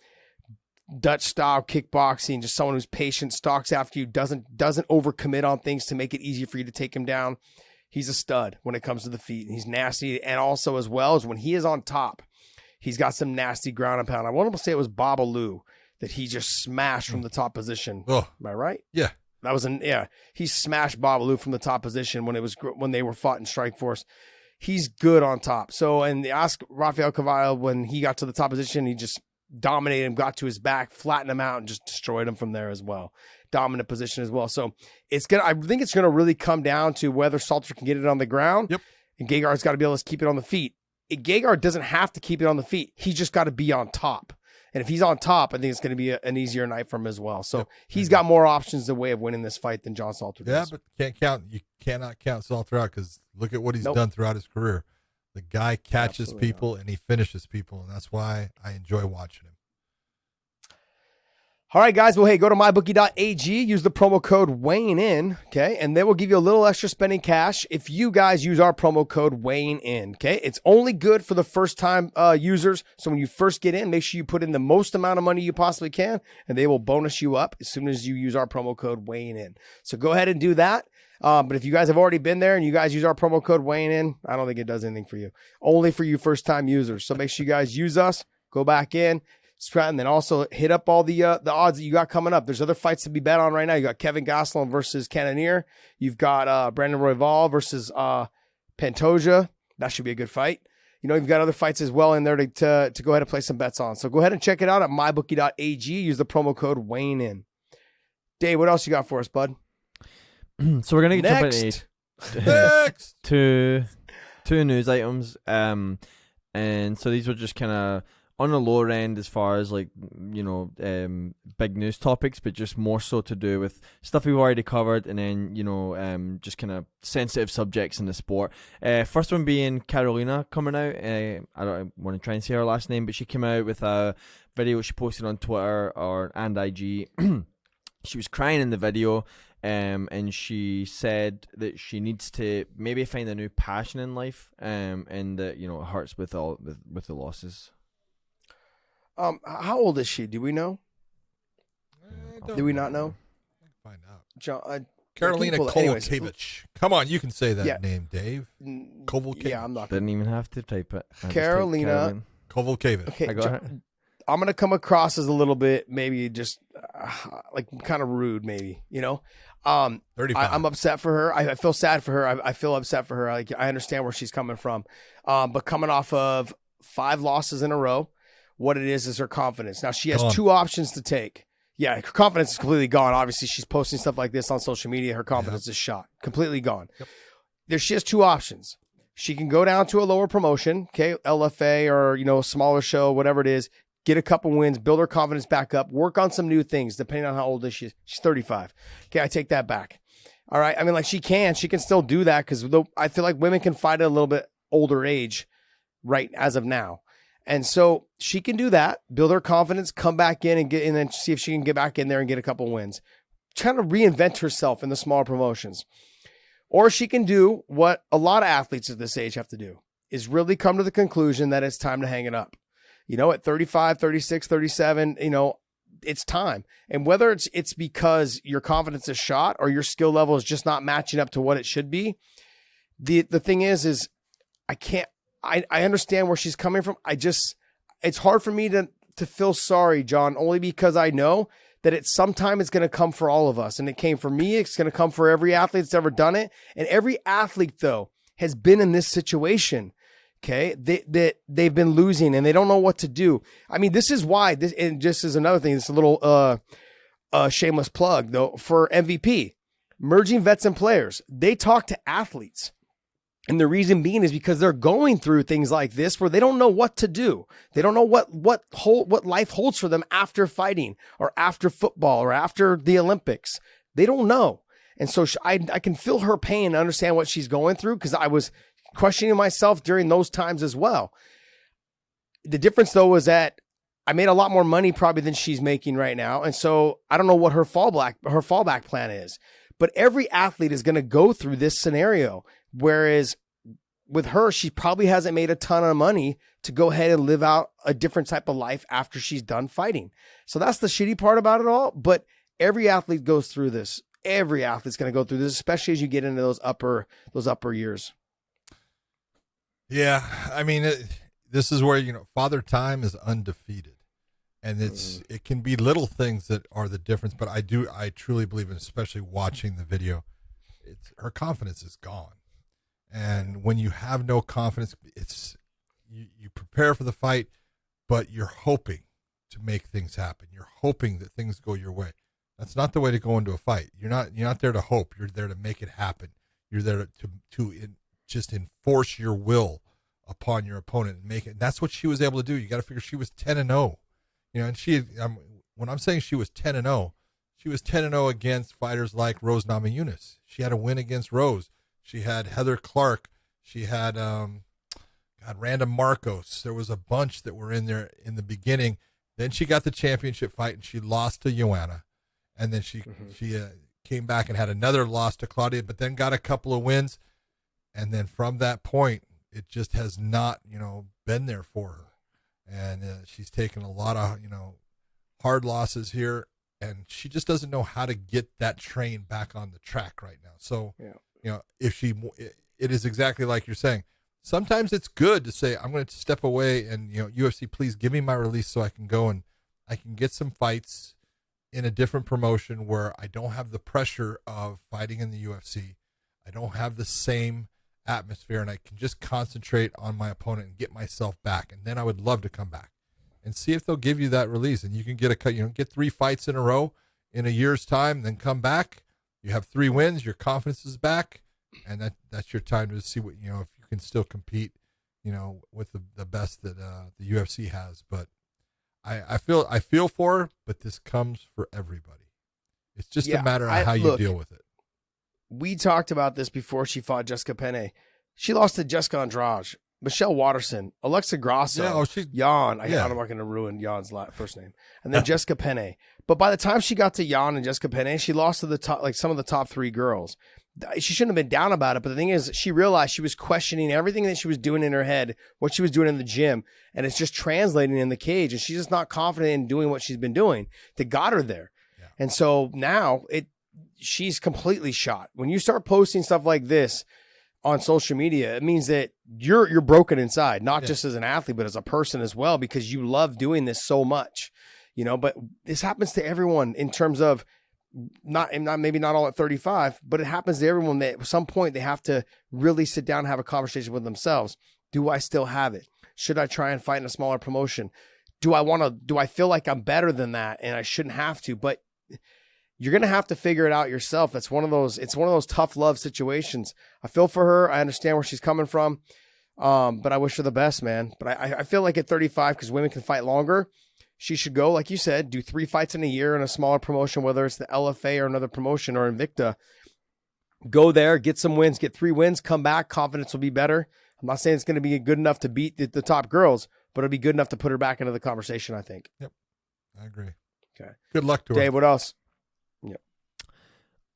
C: Dutch style kickboxing, just someone who's patient, stalks after you, doesn't overcommit on things to make it easier for you to take him down. He's a stud when it comes to the feet, and he's nasty. And also, as well as when he is on top, he's got some nasty ground and pound. I want to say it was Babalu that he just smashed from the top position.
B: Oh.
C: Am I right?
B: Yeah.
C: That was he smashed Babalu from the top position when they were fought in Strikeforce. He's good on top. So, and they asked Rafael Cavallo when he got to the top position, he just dominated him, got to his back, flattened him out, and just destroyed him from there as well. Dominant position as well. So I think it's gonna really come down to whether Salter can get it on the ground.
B: Yep.
C: And Gegard's got to be able to keep it on the feet. Gegard doesn't have to keep it on the feet. He's just got to be on top. And if he's on top, I think it's going to be an easier night for him as well. So he's got more options, the way of winning this fight than John Salter does.
B: Yeah, but you cannot count Salter out, because look at what he's done throughout his career. The guy catches people and he finishes people, and that's why I enjoy watching him.
C: All right, guys. Well, hey, go to mybookie.ag, use the promo code weighing in, okay? And they will give you a little extra spending cash if you guys use our promo code weighing in, okay? It's only good for the first-time users. So when you first get in, make sure you put in the most amount of money you possibly can, and they will bonus you up as soon as you use our promo code weighing in. So go ahead and do that. But if you guys have already been there and you guys use our promo code weighing in, I don't think it does anything for you. Only for you first-time users. So make sure you guys use us, go back in, and then also hit up all the odds that you got coming up. There's other fights to be bet on right now. You got Kevin Gastelum versus Cannonier. You've got Brandon Royval versus Pantoja. That should be a good fight. You know, you've got other fights as well in there to go ahead and play some bets on. So go ahead and check it out at mybookie.ag. Use the promo code WayneIn. Dave, what else you got for us, bud?
F: So we're gonna jump into
B: Next.
F: two news items. And so these were just kind of on the lower end as far as like, you know, big news topics, but just more so to do with stuff we've already covered, and then, you know, just kind of sensitive subjects in the sport. First one being Carolina coming out. I don't want to try and say her last name, but she came out with a video she posted on Twitter and IG. She was crying in the video, and she said that she needs to maybe find a new passion in life, and that, you know, it hurts with the losses.
C: How old is she? Do we know? Do we not know?
B: Find out.
C: John,
B: Carolina Kovalevich. Come on, you can say that name, Dave. Kovalevich.
C: Yeah, I'm not.
F: Didn't even have to type it.
C: Carolina
B: Kovalevich.
C: Okay,
F: I got her.
C: I'm gonna come across as a little bit maybe just like kind of rude, maybe, you know.
B: 35.
C: I'm upset for her. I feel sad for her. I feel upset for her. Like, I understand where she's coming from, but coming off of 5 losses in a row, what it is her confidence. Now she has
B: Gone.
C: 2 options to take. Yeah, her confidence is completely gone. Obviously, she's posting stuff like this on social media. Her confidence is shot, completely gone. Yep. She has 2 options. She can go down to a lower promotion, okay, LFA or, you know, a smaller show, whatever it is. Get a couple wins, build her confidence back up, work on some new things, depending on how old is she is. She's 35. Okay, I take that back. All right. I mean, like, she can still do that, because I feel like women can fight at a little bit older age right as of now. And so she can do that, build her confidence, come back in and then see if she can get back in there and get a couple wins. Trying to reinvent herself in the smaller promotions. Or she can do what a lot of athletes at this age have to do, is really come to the conclusion that it's time to hang it up. You know, at 35, 36, 37, you know, it's time. And whether it's because your confidence is shot or your skill level is just not matching up to what it should be. The thing is I understand where she's coming from. It's hard for me to feel sorry, John, only because I know that sometime it's going to come for all of us. And it came for me. It's going to come for every athlete that's ever done it. And every athlete, though, has been in this situation. Okay, they've been losing and they don't know what to do. I mean, this is why this, and just as another thing, it's a little shameless plug though for MVP, merging vets and players. They talk to athletes, and the reason being is because they're going through things like this where they don't know what to do. They don't know what life holds for them after fighting or after football or after the Olympics. They don't know, and so I can feel her pain and understand what she's going through, because I was questioning myself during those times as well. The difference though was that I made a lot more money probably than she's making right now. And so I don't know what her fallback plan is, but every athlete is going to go through this scenario. Whereas with her, she probably hasn't made a ton of money to go ahead and live out a different type of life after she's done fighting. So that's the shitty part about it all. But every athlete goes through this. Every athlete's going to go through this, especially as you get into those upper years.
B: Yeah, I mean, this is where, you know, Father Time is undefeated, and it can be little things that are the difference. But I truly believe in, especially watching the video, her confidence is gone, and when you have no confidence, you prepare for the fight, but you're hoping to make things happen. You're hoping that things go your way. That's not the way to go into a fight. You're not there to hope. You're there to make it happen. You're there to just enforce your will upon your opponent and make it. And that's what she was able to do. You got to figure she was 10-0, you know, and she, when I'm saying she was 10-0, she was 10-0 against fighters like Rose Namajunas. She had a win against Rose. She had Heather Clark. She had, Randa Marcos. There was a bunch that were in there in the beginning. Then she got the championship fight and she lost to Juliana. And then she came back and had another loss to Claudia, but then got a couple of wins. And then from that point, it just has not, you know, been there for her. And she's taken a lot of, you know, hard losses here. And she just doesn't know how to get that train back on the track right now. So, you know, it is exactly like you're saying. Sometimes it's good to say, I'm going to step away and, you know, UFC, please give me my release so I can go and I can get some fights in a different promotion where I don't have the pressure of fighting in the UFC. I don't have the same atmosphere and I can just concentrate on my opponent and get myself back. And then I would love to come back and see if they'll give you that release. And you can get get 3 fights in a row in a year's time, then come back. You have 3 wins, your confidence is back, and that's your time to see what, if you can still compete, with the best that the UFC has. But I feel for her, but this comes for everybody. It's just a matter of how you deal with it.
C: We talked about this before she fought Jessica Pena. She lost to Jessica Andrade, Michelle Watterson, Alexa Grasso, Jan. I'm not going to ruin Jan's first name. And then Jessica Pena. But by the time she got to Jan and Jessica Pena, she lost to the top, some of the top 3 girls. She shouldn't have been down about it. But the thing is, she realized she was questioning everything that she was doing in her head, what she was doing in the gym, and it's just translating in the cage. And she's just not confident in doing what she's been doing that got her there. Yeah. And so now she's completely shot. When you start posting stuff like this on social media, it means that you're broken inside, not just as an athlete, but as a person as well, because you love doing this so much, but this happens to everyone in terms of maybe not all at 35, but it happens to everyone that at some point they have to really sit down and have a conversation with themselves. Do I still have it? Should I try and fight in a smaller promotion? Do I feel like I'm better than that and I shouldn't have to? But you're going to have to figure it out yourself. It's one of those tough love situations. I feel for her. I understand where she's coming from. But I wish her the best, man. But I feel like at 35, because women can fight longer, she should go, like you said, do 3 fights in a year in a smaller promotion, whether it's the LFA or another promotion or Invicta. Go there, get some wins, get 3 wins, come back. Confidence will be better. I'm not saying it's going to be good enough to beat the top girls, but it'll be good enough to put her back into the conversation, I think.
B: Yep. I agree.
C: Okay.
B: Good luck to her.
C: Dave, what else?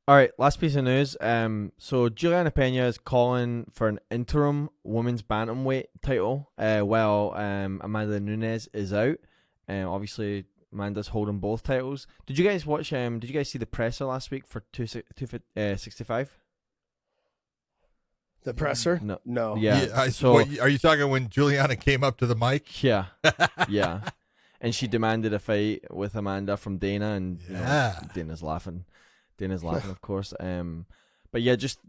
F: All right, last piece of news. So Juliana Pena is calling for an interim women's bantamweight title while Amanda Nunes is out. Obviously, Amanda's holding both titles. Did you guys watch? Did you guys see the presser last week for 265?
C: The presser?
F: No.
B: Yeah. So are you talking when Juliana came up to the mic?
F: Yeah. Yeah. And she demanded a fight with Amanda from Dana, and Dana's laughing. Of course. But yeah, just,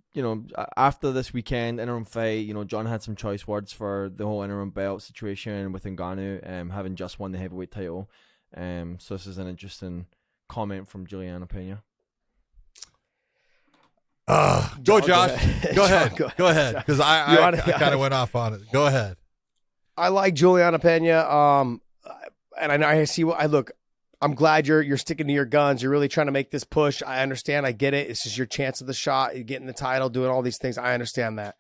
F: after this weekend interim fight, John had some choice words for the whole interim belt situation with Ngannou, having just won the heavyweight title. So this is an interesting comment from Juliana Pena.
B: Go, Josh. Go ahead. Go ahead. Because I kind of went off on it. Go ahead.
C: I like Juliana Pena. And I see I'm glad you're sticking to your guns. You're really trying to make this push. I understand. I get it. This is your chance of the shot, getting the title, doing all these things. I understand that.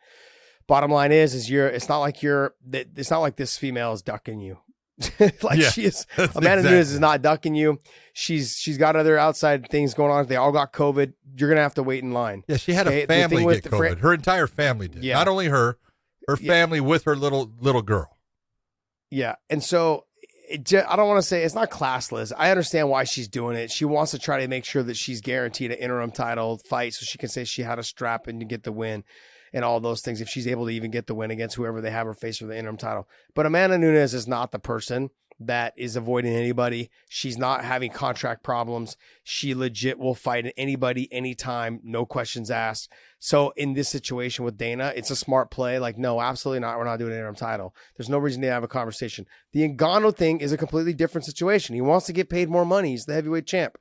C: Bottom line is it's not like this female is ducking you. She is. Amanda Nunes is not ducking you. She's got other outside things going on. They all got COVID. You're gonna have to wait in line.
B: Yeah, she had a family get COVID. Her entire family did. Yeah. Not only her family with her little girl.
C: Yeah, and so. I don't want to say it's not classless. I understand why she's doing it. She wants to try to make sure that she's guaranteed an interim title fight so she can say she had a strap and to get the win and all those things if she's able to even get the win against whoever they have her face for the interim title. But Amanda Nunes is not the person that is avoiding anybody. She's not having contract problems. She legit will fight anybody, anytime, no questions asked. So in this situation with Dana, it's a smart play. No, absolutely not. We're not doing an interim title. There's no reason to have a conversation. The Ngannou thing is a completely different situation. He wants to get paid more money. He's the heavyweight champ.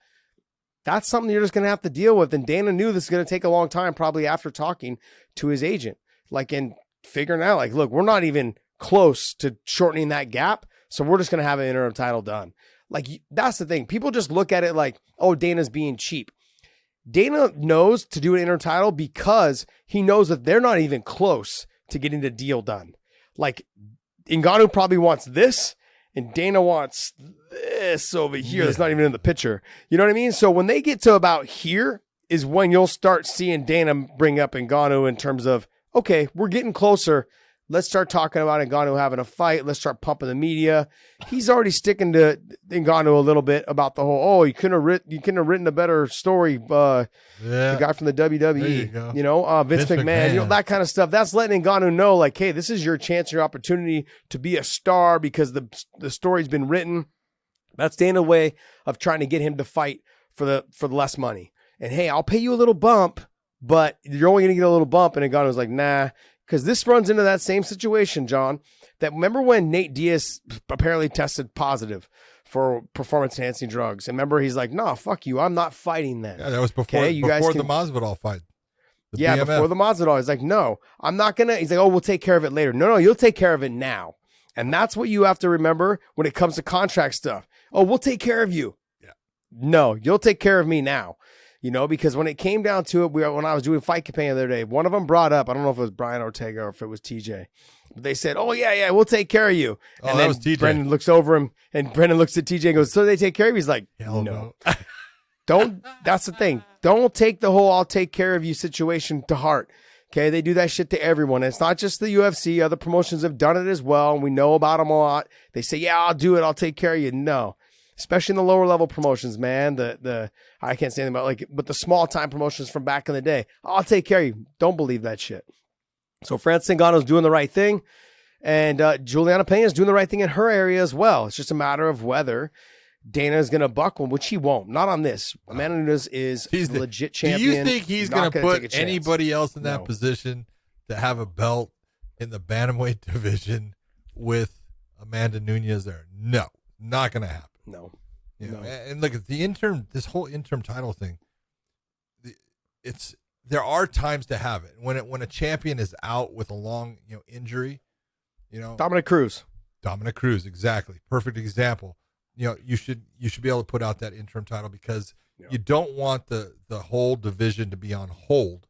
C: That's something you're just going to have to deal with. And Dana knew this is going to take a long time, probably after talking to his agent, and figuring out, look, we're not even close to shortening that gap. So we're just going to have an interim title done. That's the thing. People just look at it oh, Dana's being cheap. Dana knows to do an interim title because he knows that they're not even close to getting the deal done. Ngannou probably wants this, and Dana wants this over here. That's not even in the picture. You know what I mean? So when they get to about here is when you'll start seeing Dana bring up Ngannou in terms of, okay, we're getting closer. Let's start talking about Ngannou having a fight. Let's start pumping the media. He's already sticking to Ngannou a little bit about the whole, you couldn't have written a better story. The guy from the WWE, Vince McMahon, that kind of stuff. That's letting Ngannou know, hey, this is your chance, your opportunity to be a star because the story's been written. That's Dana's way of trying to get him to fight for the less money. And hey, I'll pay you a little bump, but you're only going to get a little bump. And Ngannou's nah. because this runs into that same situation, John, that remember when Nate Diaz apparently tested positive for performance-enhancing drugs? And remember, he's like, no, fuck you. I'm not fighting then.
B: Yeah, that was before,
C: Okay,
B: before the Masvidal fight.
C: Yeah,
B: BMF.
C: before the Masvidal. He's like, no, I'm not going to. He's like, oh, we'll take care of it later. No, you'll take care of it now. And that's what you have to remember when it comes to contract stuff. Oh, we'll take care of you.
B: Yeah.
C: No, you'll take care of me now. You know, because when it came down to it, when I was doing fight campaign the other day, one of them brought up, I don't know if it was Brian Ortega or if it was TJ. But they said, oh, yeah, we'll take care of you.
B: Oh,
C: and
B: that
C: then
B: was TJ.
C: Brendan looks over him, and Brendan looks at TJ and goes, so they take care of you? He's like,
B: Hell
C: no. That's the thing. Don't take the whole I'll take care of you situation to heart. Okay, they do that shit to everyone. And it's not just the UFC. Other promotions have done it as well, and we know about them a lot. They say, yeah, I'll do it. I'll take care of you. No. Especially in the lower level promotions, man. The I can't say anything about but the small time promotions from back in the day. I'll take care of you. Don't believe that shit. So Francis Ngannou's doing the right thing, and Juliana Pena is doing the right thing in her area as well. It's just a matter of whether Dana is going to buck one, which he won't. Not on this. Amanda Nunes is a legit champion.
B: Do you think he's going to put anybody else in that position to have a belt in the Bantamweight division with Amanda Nunes there? No, not going to happen.
C: No.
B: You know, and look at the interim. This whole interim title thing. There are times to have it when a champion is out with a long injury.
C: Dominic Cruz,
B: exactly, perfect example. You should be able to put out that interim title because you don't want the whole division to be on hold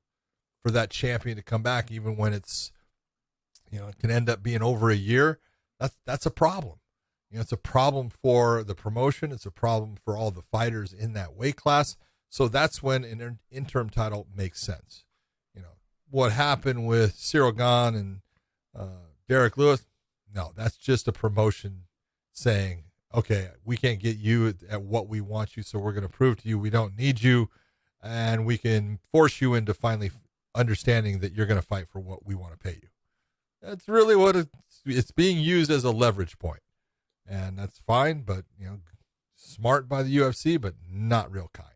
B: for that champion to come back, even when it's it can end up being over a year. That's a problem. It's a problem for the promotion. It's a problem for all the fighters in that weight class. So that's when an interim title makes sense. What happened with Cyril Gane and Derek Lewis? No, that's just a promotion saying, okay, we can't get you at what we want you, so we're going to prove to you we don't need you, and we can force you into finally understanding that you're going to fight for what we want to pay you. That's really what it's being used as a leverage point. And that's fine, but smart by the UFC, but not real kind.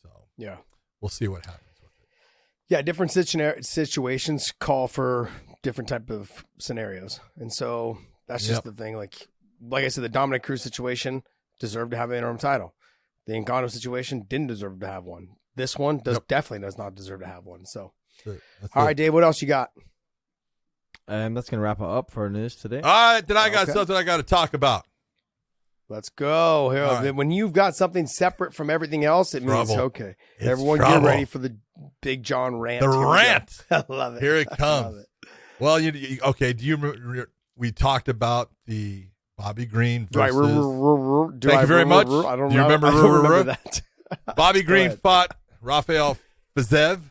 B: So
C: yeah,
B: we'll see what happens with it.
C: Yeah, different situations call for different type of scenarios, and so that's just the thing. Like I said, the Dominic Cruz situation deserved to have an interim title. The Ngannou situation didn't deserve to have one. This one definitely does not deserve to have one. So, all right, Dave, what else you got?
F: That's going to wrap it up for news today.
B: All right, then I got something I got to talk about.
C: Let's go. Here, right. When you've got something separate from everything else, it means, okay, everyone get ready for the Big John rant.
B: The rant.
C: I love it.
B: Here it comes. Well, okay, do you remember we talked about the Bobby Green versus... Thank you very much.
C: I don't
B: do you remember
C: that?
B: Bobby Green fought Rafael Fiziev.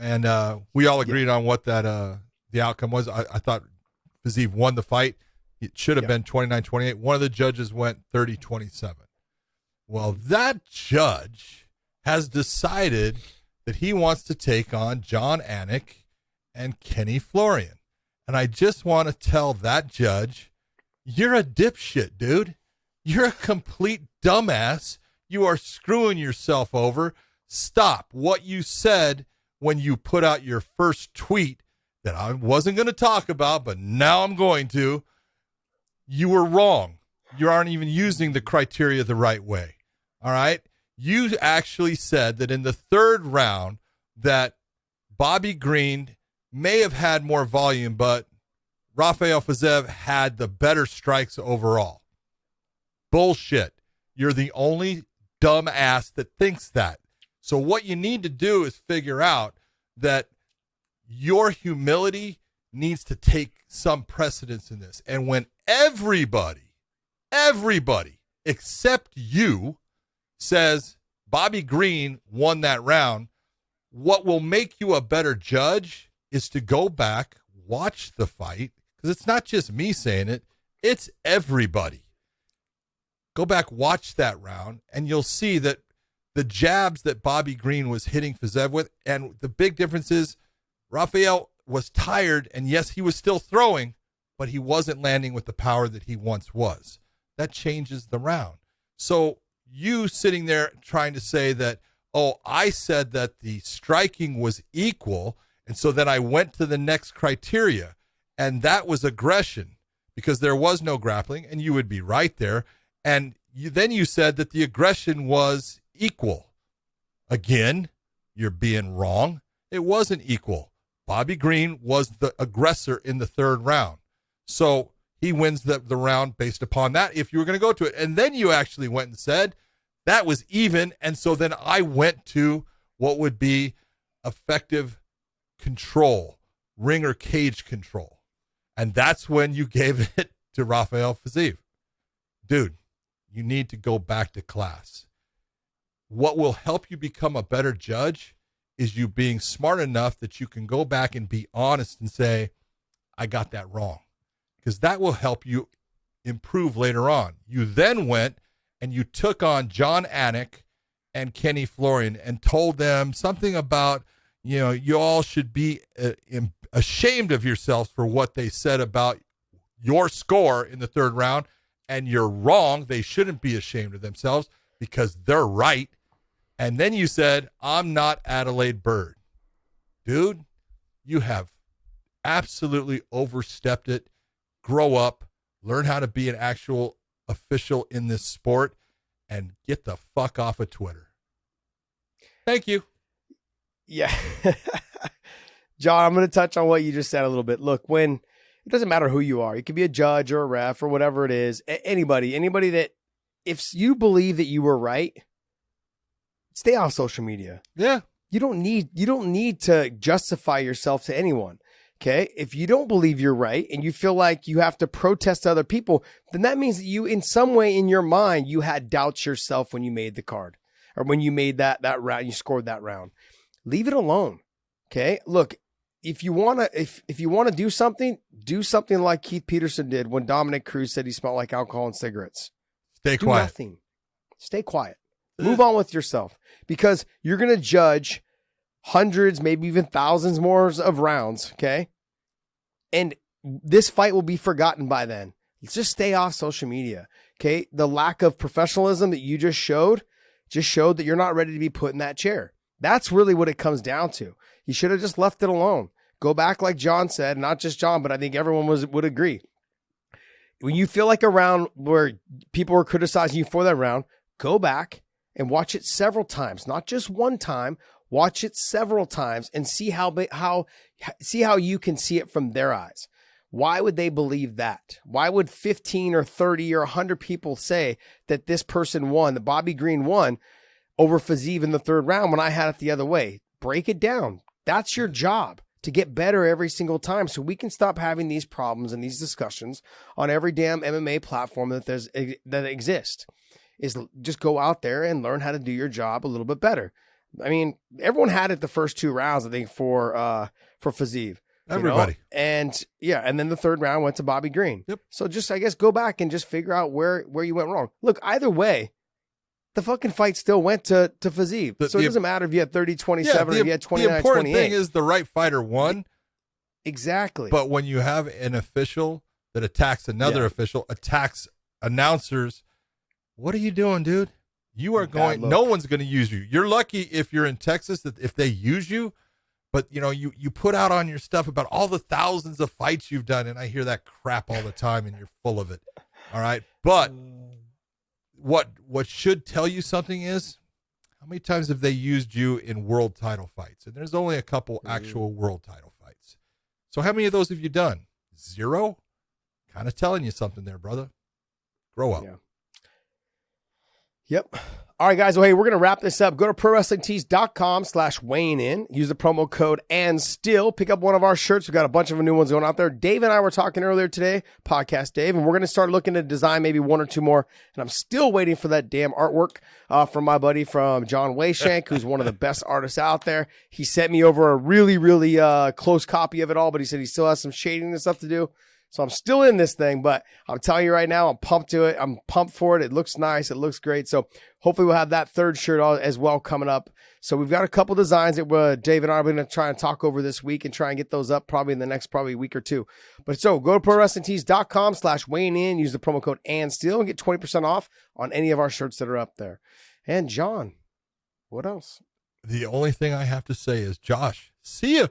B: And we all agreed on what that the outcome was. I thought Fiziev won the fight. It should have been 29-28. One of the judges went 30-27. Well, that judge has decided that he wants to take on John Anik and Kenny Florian. And I just want to tell that judge, you're a dipshit, dude. You're a complete dumbass. You are screwing yourself over. Stop. What you said when you put out your first tweet that I wasn't going to talk about, but now I'm going to, you were wrong. You aren't even using the criteria the right way. All right? You actually said that in the third round that Bobby Green may have had more volume, but Rafael Fiziev had the better strikes overall. Bullshit. You're the only dumbass that thinks that. So what you need to do is figure out that your humility needs to take some precedence in this. And when everybody except you says Bobby Green won that round, what will make you a better judge is to go back, watch the fight, because it's not just me saying it, it's everybody. Go back, watch that round, and you'll see that the jabs that Bobby Green was hitting Fiziev with, and the big difference is Rafael was tired, and yes, he was still throwing, but he wasn't landing with the power that he once was. That changes the round. So you sitting there trying to say that, oh, I said that the striking was equal And so then I went to the next criteria, and that was aggression, because there was no grappling, and you would be right there. And then you said that the aggression was equal. Again, you're being wrong. It wasn't equal. Bobby Green was the aggressor in the third round. So he wins the round based upon that, if you were going to go to it. And then you actually went and said that was even. And so then I went to what would be effective control, ring or cage control. And that's when you gave it to Rafael Fiziev. Dude, you need to go back to class. What will help you become a better judge is you being smart enough that you can go back and be honest and say, I got that wrong. Because that will help you improve later on. You then went and you took on John Anik and Kenny Florian and told them something about, you all should be ashamed of yourselves for what they said about your score in the third round. And you're wrong. They shouldn't be ashamed of themselves because they're right. And then you said, I'm not Adelaide Bird. Dude, you have absolutely overstepped it. Grow up, learn how to be an actual official in this sport, and get the fuck off of Twitter. Thank you.
C: Yeah. John, I'm going to touch on what you just said a little bit. Look, it doesn't matter who you are. You could be a judge or a ref or whatever it is. Anybody that, if you believe that you were right, stay off social media.
B: Yeah.
C: You don't need to justify yourself to anyone. Okay. If you don't believe you're right and you feel like you have to protest other people, then that means that you, in some way in your mind, you had doubts yourself when you made the card or when you made that round, you scored that round. Leave it alone. Okay. Look, if you want to do something like Keith Peterson did when Dominic Cruz said he smelled like alcohol and cigarettes.
B: Stay
C: Do
B: quiet.
C: nothing. Stay quiet. Move on with yourself, because you're going to judge hundreds, maybe even thousands more of rounds. Okay. And this fight will be forgotten by then. Let's just stay off social media. Okay. The lack of professionalism that you just showed that you're not ready to be put in that chair. That's really what it comes down to. You should have just left it alone. Go back, like John said, not just John, but I think everyone would agree. When you feel like a round where people were criticizing you for that round, go back and watch it several times, not just one time. Watch it several times and see how you can see it from their eyes. Why would they believe that? Why would 15 or 30 or 100 people say that this person won, that Bobby Green won over Fiziev in the third round when I had it the other way? Break it down. That's your job, to get better every single time, so we can stop having these problems and these discussions on every damn MMA platform that exists. Is just go out there and learn how to do your job a little bit better. I mean, everyone had it the first two rounds, I think, for Fiziev.
B: Everybody.
C: And then the third round went to Bobby Green.
B: Yep.
C: So just, I guess, go back and just figure out where you went wrong. Look, either way, the fucking fight still went to Fiziev. So it doesn't matter if you had 30-27 or if you had 29-28.
B: The important thing is the right fighter won.
C: Exactly.
B: But when you have an official that attacks another official, attacks announcers, what are you doing, dude? You are going, no one's going to use you. You're lucky if you're in Texas that if they use you, but you put out on your stuff about all the thousands of fights you've done. And I hear that crap all the time and you're full of it. All right. But what should tell you something is, how many times have they used you in world title fights? And there's only a couple actual world title fights. So how many of those have you done? 0? Kind of telling you something there, brother. Grow up.
C: Yeah. Yep. All right, guys. Well, hey, we're going to wrap this up. Go to ProWrestlingTees.com/weighing-in. Use the promo code and still pick up one of our shirts. We've got a bunch of new ones going out there. Dave and I were talking earlier today, Podcast Dave, and we're going to start looking to design maybe one or two more. And I'm still waiting for that damn artwork from my buddy from John Wayshank, who's one of the best artists out there. He sent me over a really, really close copy of it all, but he said he still has some shading and stuff to do. So I'm still in this thing, but I'm telling you right now, I'm pumped to it. I'm pumped for it. It looks nice. It looks great. So hopefully we'll have that third shirt as well coming up. So we've got a couple designs that Dave and I are going to try and talk over this week and try and get those up probably in the next week or two. But so go to ProWrestlingTees.com/weighing-in. Use the promo code ANDSTILL and get 20% off on any of our shirts that are up there. And John, what else?
B: The only thing I have to say is, Josh, see you.